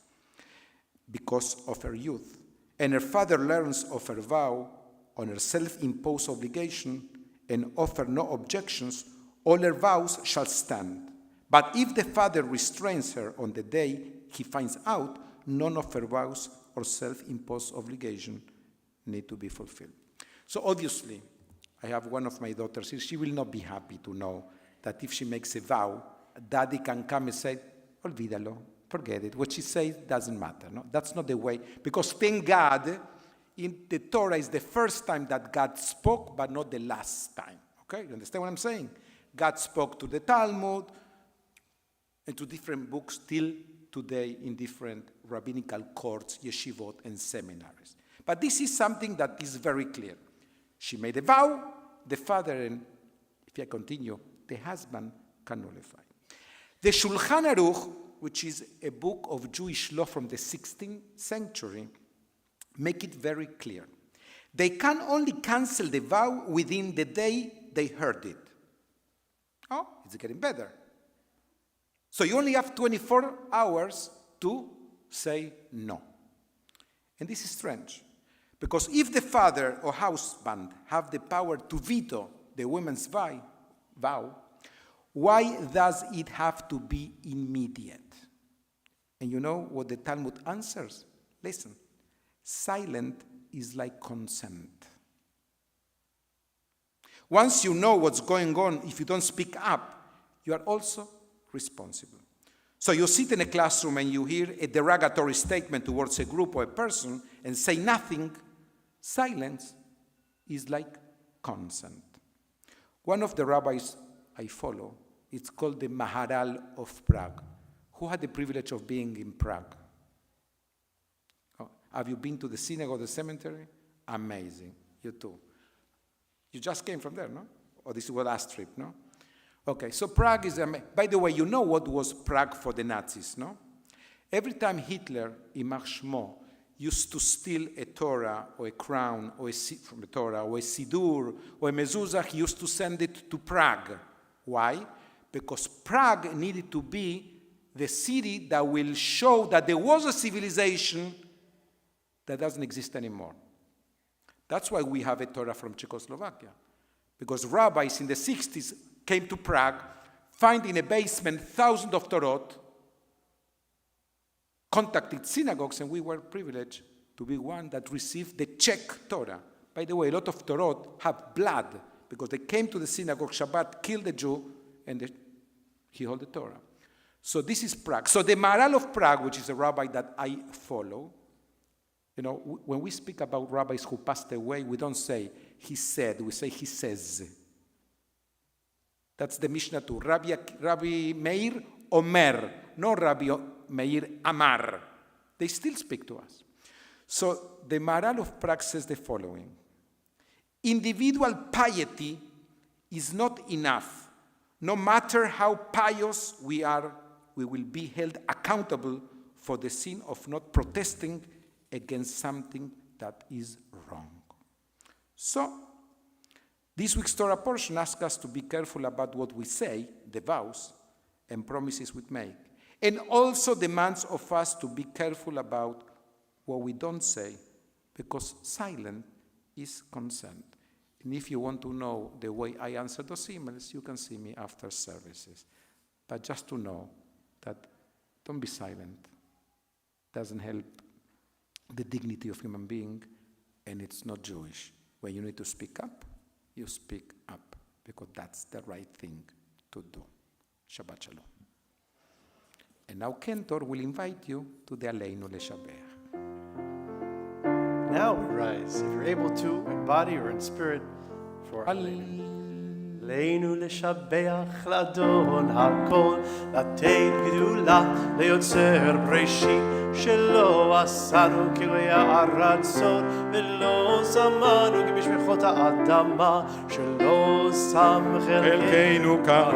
because of her youth, and her father learns of her vow on her self-imposed obligation and offer no objections, all her vows shall stand. But if the father restrains her on the day he finds out, none of her vows or self-imposed obligation need to be fulfilled. So obviously, I have one of my daughters here. She will not be happy to know that if she makes a vow, daddy can come and say, olvídalo, forget it. What she says doesn't matter. No? That's not the way. Because thank God, in the Torah is the first time that God spoke, but not the last time. Okay, you understand what I'm saying? God spoke to the Talmud and to different books till today in different rabbinical courts, yeshivot, and seminaries. But this is something that is very clear. She made a vow, the father, and if I continue, the husband can nullify. The Shulchan Aruch, which is a book of Jewish law from the 16th century, make it very clear. They can only cancel the vow within the day they heard it. Oh, it's getting better. So you only have 24 hours to say no. And this is strange, because if the father or husband have the power to veto the woman's vow, why does it have to be immediate? And you know what the Talmud answers? Listen, silent is like consent. Once you know what's going on, if you don't speak up, you are also responsible. So you sit in a classroom and you hear a derogatory statement towards a group or a person and say nothing. Silence is like consent. One of the rabbis I follow, it's called the Maharal of Prague. Who had the privilege of being in Prague? Oh, have you been to the synagogue, the cemetery? Amazing. You too. You just came from there, no? Or this was last trip, no? Okay, so Prague is by the way, you know what was Prague for the Nazis, no? Every time Hitler, Ymar Shmo, used to steal a Torah or a crown or from a Torah or a Sidur or a mezuzah, he used to send it to Prague. Why? Because Prague needed to be the city that will show that there was a civilization that doesn't exist anymore. That's why we have a Torah from Czechoslovakia. Because rabbis in the 60s came to Prague, find in a basement thousands of Torah, contacted synagogues, and we were privileged to be one that received the Czech Torah. By the way, a lot of Torah have blood, because they came to the synagogue Shabbat, killed the Jew, and he held the Torah. So this is Prague. So the Maharal of Prague, which is a rabbi that I follow, you know, when we speak about rabbis who passed away, we don't say, he said, we say, he says. That's the Mishnah too. Rabbi Meir Omer, not Rabbi Meir Amar. They still speak to us. So the Maharal of Prague says the following: individual piety is not enough. No matter how pious we are, we will be held accountable for the sin of not protesting against something that is wrong. So, this week's Torah portion asks us to be careful about what we say, the vows and promises we make, and also demands of us to be careful about what we don't say, because silent is consent. And if you want to know the way I answer those emails, you can see me after services. But just to know that don't be silent. Doesn't help the dignity of human being, and it's not Jewish. When you need to speak up, you speak up, because that's the right thing to do. Shabbat Shalom. And now Kentor will invite you to the Aleinu Leshabech. Now we rise, if you're able to, in body or in spirit, for Alleluia. עלינו לשבח לאדון הכל, לתת גדולה ליוצר בראשית, שלא עשנו כרע רצון, ולא שמנו כמשפחות האדמה, שלא שם חלקנו כעת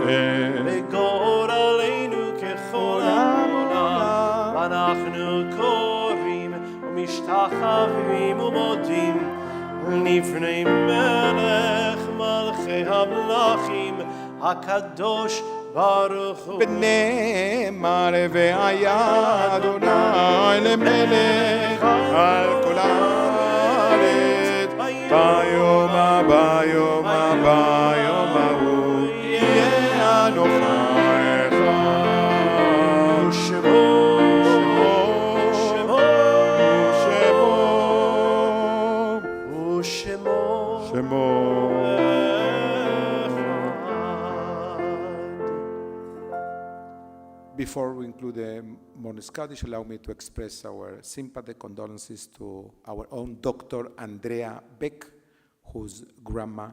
וגורלנו ככל העולם. אנחנו קוראים ומשתחווים ומודים לפני מלך מלכי המלכים הקדוש ברוך הוא. ונאמר והיה אדוני למלך על כל הארץ, ביום ההוא יהיה הנוכח שמו. Before we include the Morning Kaddish, allow me to express our sympathy, condolences to our own Dr. Andrea Beck, whose grandma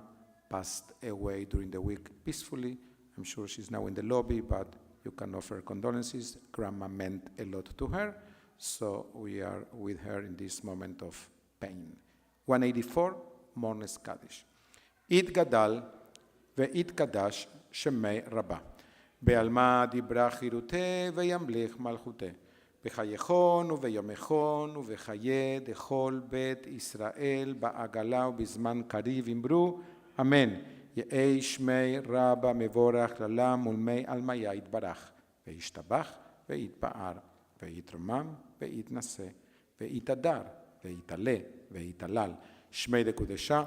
passed away during the week peacefully. I'm sure she's now in the lobby, but you can offer condolences. Grandma meant a lot to her, so we are with her in this moment of pain. 184, Morning Kaddish. יתגדל ויתקדש שמי רבה. בעלמא דיברה חירותה וימליך מלכותה. בחייכון וביומכון ובחיי דכל בית ישראל בעגלה ובזמן קריב אמרו אמן. יהי שמי רבה מבורך לעולם ולמי עלמיה יתברך. וישתבח ויתפאר ויתרומם ויתנשא ויתהדר ויתעלה ויתהלל. שמי דקודשה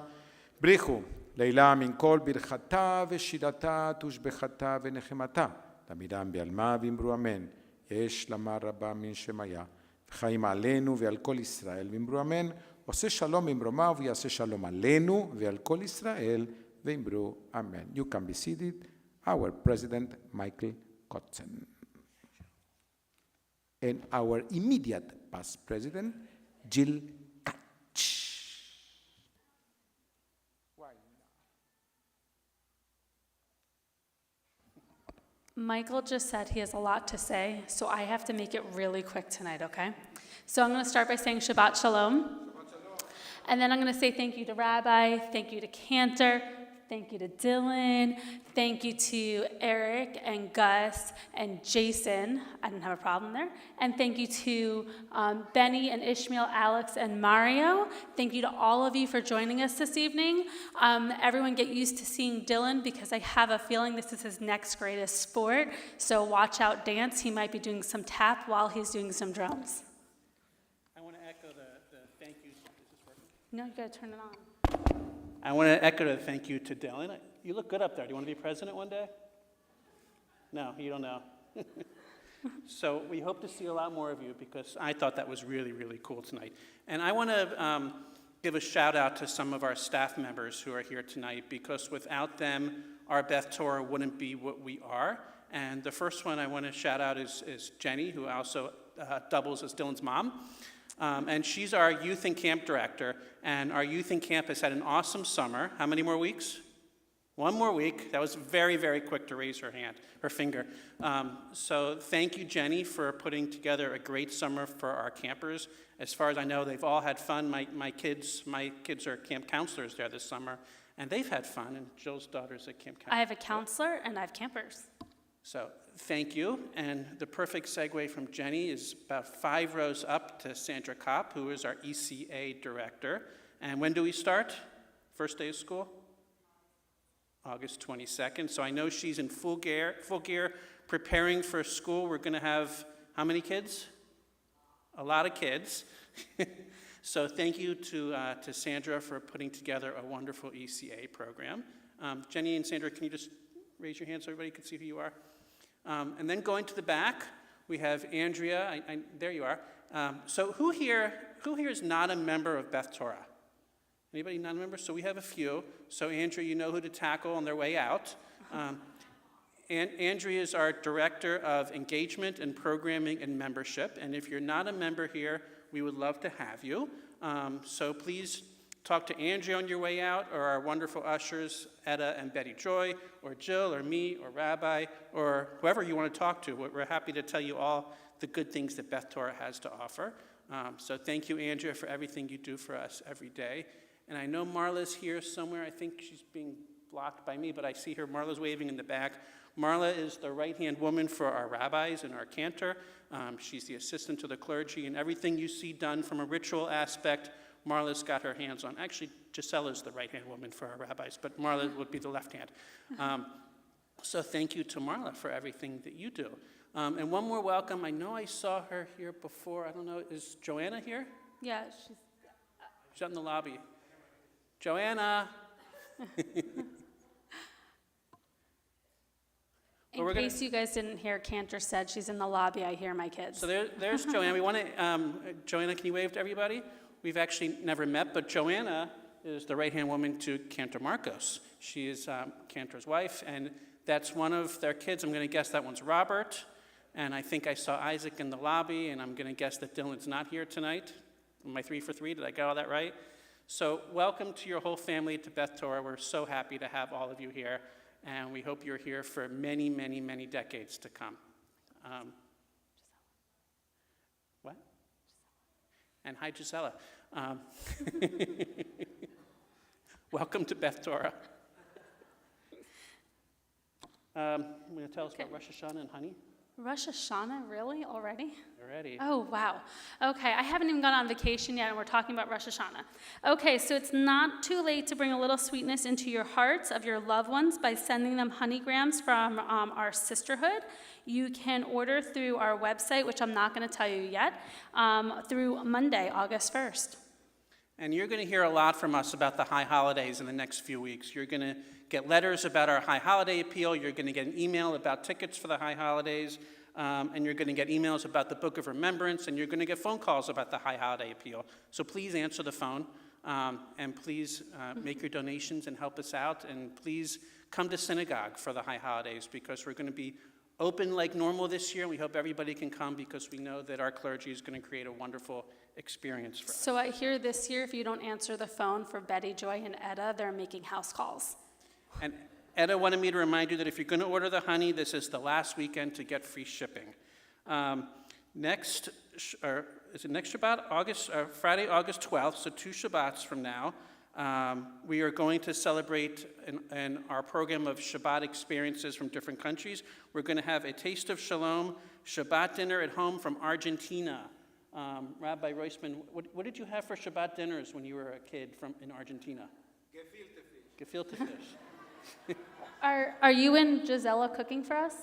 בריחו לילה מן כל ברכתה ושירתה תושבחתה ונחמתה. תמידם בעלמה ואמרו אמן. יש למה רבה מן שמיה. וחיים עלינו ועל כל ישראל ואמרו אמן. עושה שלום במרומיו ויעשה שלום עלינו ועל כל ישראל ואמרו אמן. You can be seated. Our President Michael Kotzen. And our immediate past President Jill Katch. Michael just said he has a lot to say, so I have to make it really quick tonight, okay? So I'm going to start by saying Shabbat Shalom. And then I'm going to say thank you to Rabbi, thank you to Cantor, thank you to Dylan, thank you to Eric and Gus and Jason. I didn't have a problem there. And thank you to Benny and Ishmael, Alex, and Mario. Thank you to all of you for joining us this evening. Everyone get used to seeing Dylan because I have a feeling this is his next greatest sport. So watch out, dance. He might be doing some tap while he's doing some drums. I want to echo the thank yous. Is this working? No, you got to turn it on. I want to echo the thank you to Dylan. You look good up there. Do you want to be president one day? No, you don't know. So we hope to see a lot more of you because I thought that was really, really cool tonight. And I want to give a shout out to some of our staff members who are here tonight because without them, our Beth Torah wouldn't be what we are. And the first one I want to shout out is Jenny, who also doubles as Dylan's mom. And she's our youth and camp director. And our youth and camp has had an awesome summer. How many more weeks? One more week. That was very, very quick to raise her finger. So thank you, Jenny, for putting together a great summer for our campers. As far as I know, they've all had fun. My kids are camp counselors there this summer, and they've had fun. And Jill's daughter's a camp counselor. I have a counselor and I have campers. So thank you. And the perfect segue from Jenny is about 5 rows up to Sandra Kopp, who is our ECA director. And when do we start? First day of school? August 22nd. So I know she's in full gear preparing for school. We're going to have how many kids? A lot of kids. So thank you to Sandra for putting together a wonderful ECA program. Jenny and Sandra, can you just raise your hand so everybody can see who you are? And then going to the back, we have Andrea. There you are. So who here is not a member of Beth Torah? Anybody not a member? So we have a few. So Andrea, you know who to tackle on their way out. And Andrea is our Director of Engagement and Programming and Membership. And if you're not a member here, we would love to have you. So please talk to Andrea on your way out, or our wonderful ushers, Etta and Betty Joy, or Jill, or me, or Rabbi, or whoever you want to talk to. We're happy to tell you all the good things that Beth Torah has to offer. So thank you, Andrea, for everything you do for us every day. And I know Marla's here somewhere. I think she's being blocked by me, but I see her. Marla's waving in the back. Marla is the right-hand woman for our rabbis and our cantor. She's the assistant to the clergy, and everything you see done from a ritual aspect, Marla's got her hands on. Actually, Gisella's the right-hand woman for our rabbis, but Marla would be the left hand. So thank you to Marla for everything that you do. And one more welcome. I know I saw her here before. I don't know, is Joanna here? Yeah, She's out in the lobby. Joanna. in case you guys didn't hear, Cantor said she's in the lobby. I hear my kids. So there's Joanna. We want to, Joanna, can you wave to everybody? We've actually never met, but Joanna is the right-hand woman to Cantor Marcos. She is Cantor's wife, and that's one of their kids. I'm going to guess that one's Robert, and I think I saw Isaac in the lobby, and I'm going to guess that Dylan's not here tonight. Am I 3 for 3? Did I get all that right? So welcome to your whole family to Beth Torah. We're so happy to have all of you here, and we hope you're here for many, many, many decades to come. What? And hi, Gisela. Welcome to Beth Torah. I'm going to tell us about Rosh Hashanah and honey. Rosh Hashanah, really? Already? Already. Oh, wow. Okay, I haven't even gone on vacation yet, and we're talking about Rosh Hashanah. Okay, so it's not too late to bring a little sweetness into your hearts of your loved ones by sending them honeygrams from our sisterhood. You can order through our website, which I'm not going to tell you yet, through Monday, August 1st. And you're going to hear a lot from us about the high holidays in the next few weeks. You're going to get letters about our high holiday appeal. You're going to get an email about tickets for the high holidays. And you're going to get emails about the Book of Remembrance. And you're going to get phone calls about the high holiday appeal. So please answer the phone. And please make your donations and help us out. And please come to synagogue for the high holidays, because we're going to be open like normal this year. We hope everybody can come, because we know that our clergy is going to create a wonderful experience for us. So I hear this year, if you don't answer the phone for Betty, Joy, and Etta, they're making house calls. And Etta wanted me to remind you that if you're going to order the honey, this is the last weekend to get free shipping. Next Shabbat? Friday, August 12th, so 2 Shabbats from now, we are going to celebrate in our program of Shabbat experiences from different countries. We're going to have a Taste of Shalom Shabbat dinner at home from Argentina. Rabbi Reisman, what did you have for Shabbat dinners when you were a kid in Argentina? Gefilte fish. Are you and Gisela cooking for us?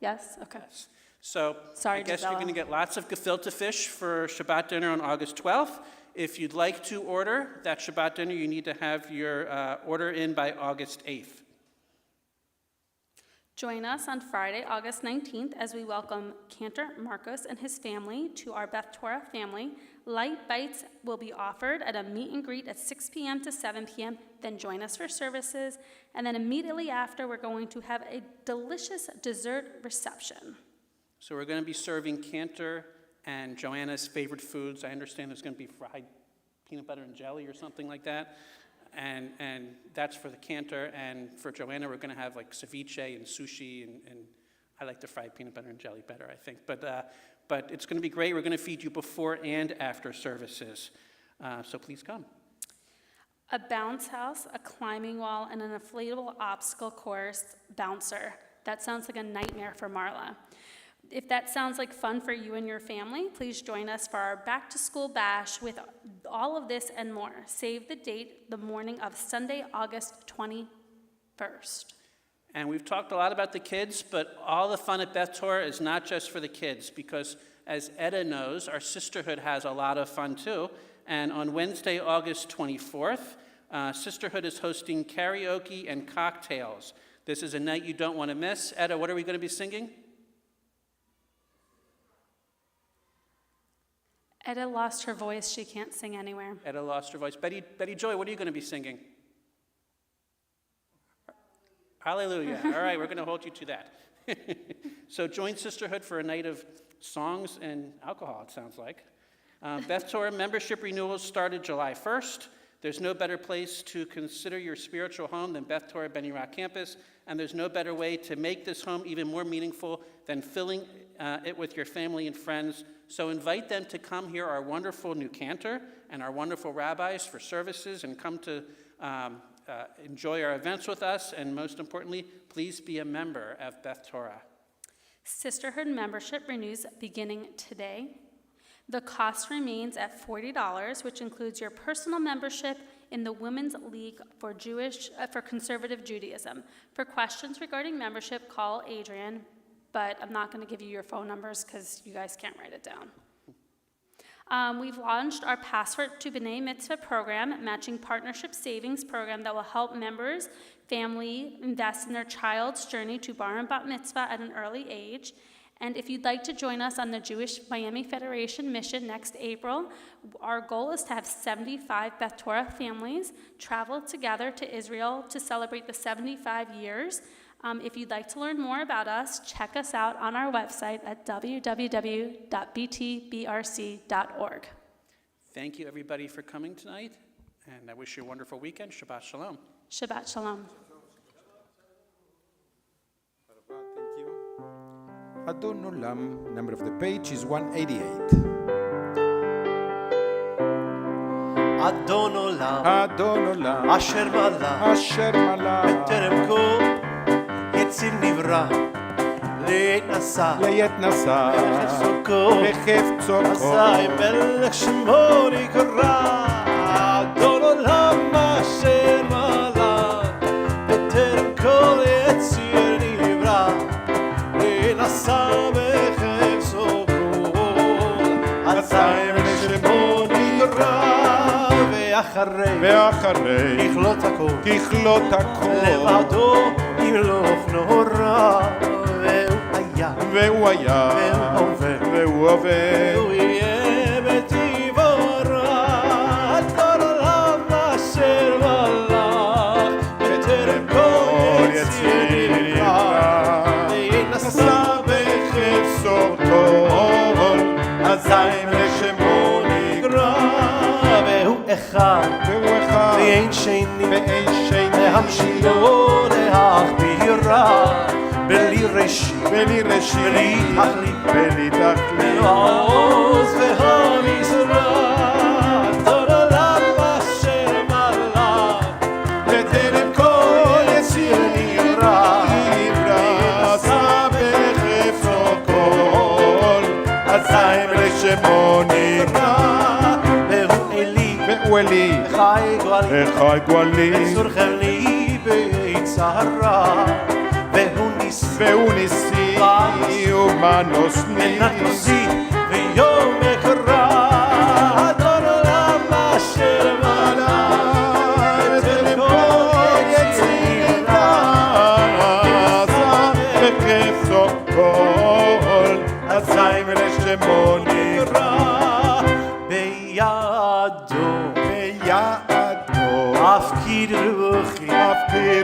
Yes? Okay. Yes. So Sorry, I guess Gisela. you're going to get lots of gefilte fish for Shabbat dinner on August 12th. If you'd like to order that Shabbat dinner, you need to have your order in by August 8th. Join us on Friday, August 19th, as we welcome Cantor Marcos and his family to our Beth Torah family. Light bites will be offered at a meet and greet at 6 p.m. to 7 p.m. Then join us for services. And then immediately after, we're going to have a delicious dessert reception. So we're going to be serving Cantor and Joanna's favorite foods. I understand there's going to be fried peanut butter and jelly or something like that. And that's for the Cantor. And for Joanna, we're going to have like ceviche and sushi. And I like the fried peanut butter and jelly better, I think. But it's going to be great. We're going to feed you before and after services. So please come. A bounce house, a climbing wall, and an inflatable obstacle course bouncer. That sounds like a nightmare for Marla. If that sounds like fun for you and your family, please join us for our back-to-school bash with all of this and more. Save the date, the morning of Sunday, August 21st. And we've talked a lot about the kids, but all the fun at Beth Torah is not just for the kids, because as Etta knows, our sisterhood has a lot of fun too. And on Wednesday, August 24th, Sisterhood is hosting karaoke and cocktails. This is a night you don't want to miss. Etta, what are we going to be singing? Etta lost her voice. She can't sing anywhere. Etta lost her voice. Betty Joy, what are you going to be singing? Hallelujah. All right, we're going to hold you to that. So join Sisterhood for a night of songs and alcohol, it sounds like. Beth Torah membership renewals started July 1st. There's no better place to consider your spiritual home than Beth Torah Beni Ra campus, and there's no better way to make this home even more meaningful than filling it with your family and friends. So invite them to come hear our wonderful new cantor and our wonderful rabbis for services, and come to enjoy our events with us, and most importantly, please be a member of Beth Torah. Sisterhood membership renews beginning today. The cost remains at $40, which includes your personal membership in the Women's League for Conservative Judaism. For questions regarding membership, call Adrian, but I'm not going to give you your phone numbers because you guys can't write it down. We've launched our Password to B'nai Mitzvah program, matching partnership savings program that will help members, family invest in their child's journey to bar and bat mitzvah at an early age. And if you'd like to join us on the Jewish Miami Federation mission next April, our goal is to have 75 Beth Torah families travel together to Israel to celebrate the 75 years. If you'd like to learn more about us, check us out on our website at www.btbrc.org. Thank you, everybody, for coming tonight, and I wish you a wonderful weekend. Shabbat Shalom. Shabbat Shalom. Thank you. Adon Olam, number of the page is 188. Adon Olam, Adon Olam, Asher Malach, Asher Malach, בטרם כל יציר נברא, לעת נשא, בחפץ צורכו, אזי מלך שמו נקרא. אדון עולם אשר מלך, בטרם כל יציר נברא, לעת נשא בחפצו כל, אזי מלך שמו נקרא. ואחרי ככלות הכל לבדו ימלוך נורא. והוא היה והוא הווה והוא יהיה בתבורא. אדון עולם אשר מלך, בטרם כל יציר נברא, וינשא בחפצו כל, אזי מלך שמו נקרא. והוא אחד ואין שני, להמשילו להכבירה, בלי ראשית בלי תכלית, העוז והמזרע. אדון עולם אשר מלך, בטרם כל יציר נברא, ונשא בחפצו כל, אזי מלך שמו נקרא. והוא אלי וחי גואלי, צורכם לי ביצרה, והוא ניסי ומנוסני, מנתוסי ויום אקרא. אדון עולם אשר מלך, בטרם כל יציר נברא, בחפצו כל, אזי מלך שמו נקרא. בידו הפקיד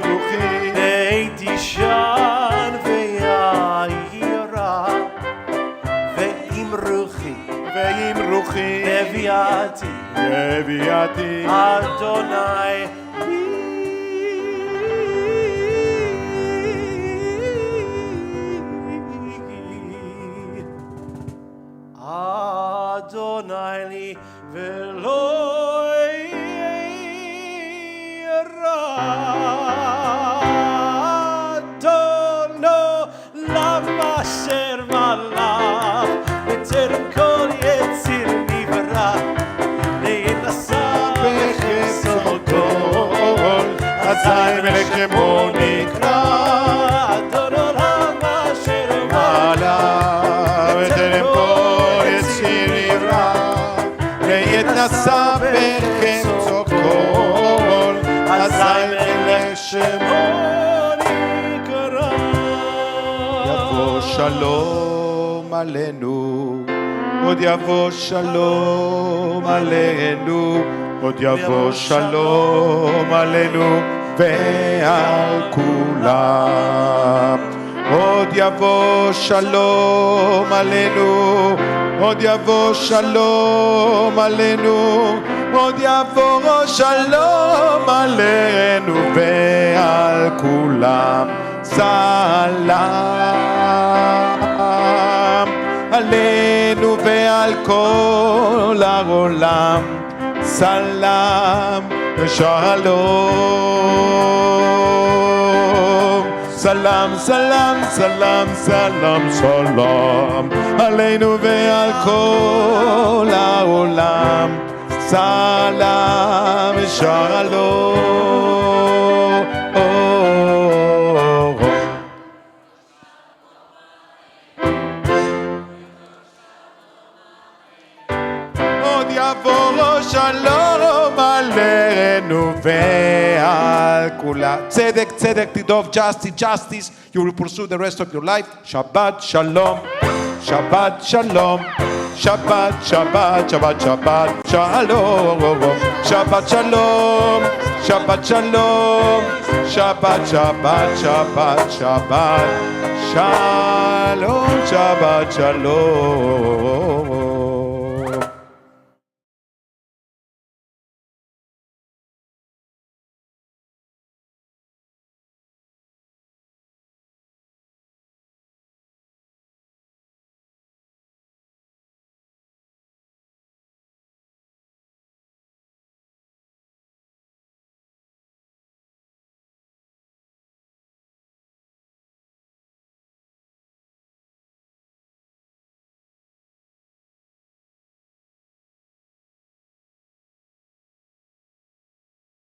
רוחי, תישן ויעירה, ועם רוחי הביאתי אדוני. אדוני לי ולא יירא. אדון עולם אשר מלך, בטרם כל יציר נברא, להינשא בחפצו כל, אזי מלך שמו נקרא. אדון עולם אשר מלך, בטרם כל יציר נברא, להתנשא בחפצו כל, אזי מלך שמו נקרא. יבוא שלום עלינו, עוד יבוא שלום עלינו, עוד יבוא שלום עלינו ועל כולם. עוד יבוא שלום עלינו, עוד יבוא שלום עלינו, עוד יבוא שלום עלינו ועל כולם סלם, עלינו ועל כל העולם סלם ושלום. סלם, סלם, סלם, סלם, שלום, עלינו ועל כל העולם סלם ושלום. עוד יבוא שלום עלינו ועל כולם. צדק, צדק, תדוב, justice, justice. You will pursue the rest of your life. Shabbat shalom, Shabbat shalom, Shabbat, Shabbat, Shabbat, Shabbat shalom, Shabbat shalom, Shabbat shalom, Shabbat, Shabbat, Shabbat, Shabbat shalom, Shabbat shalom.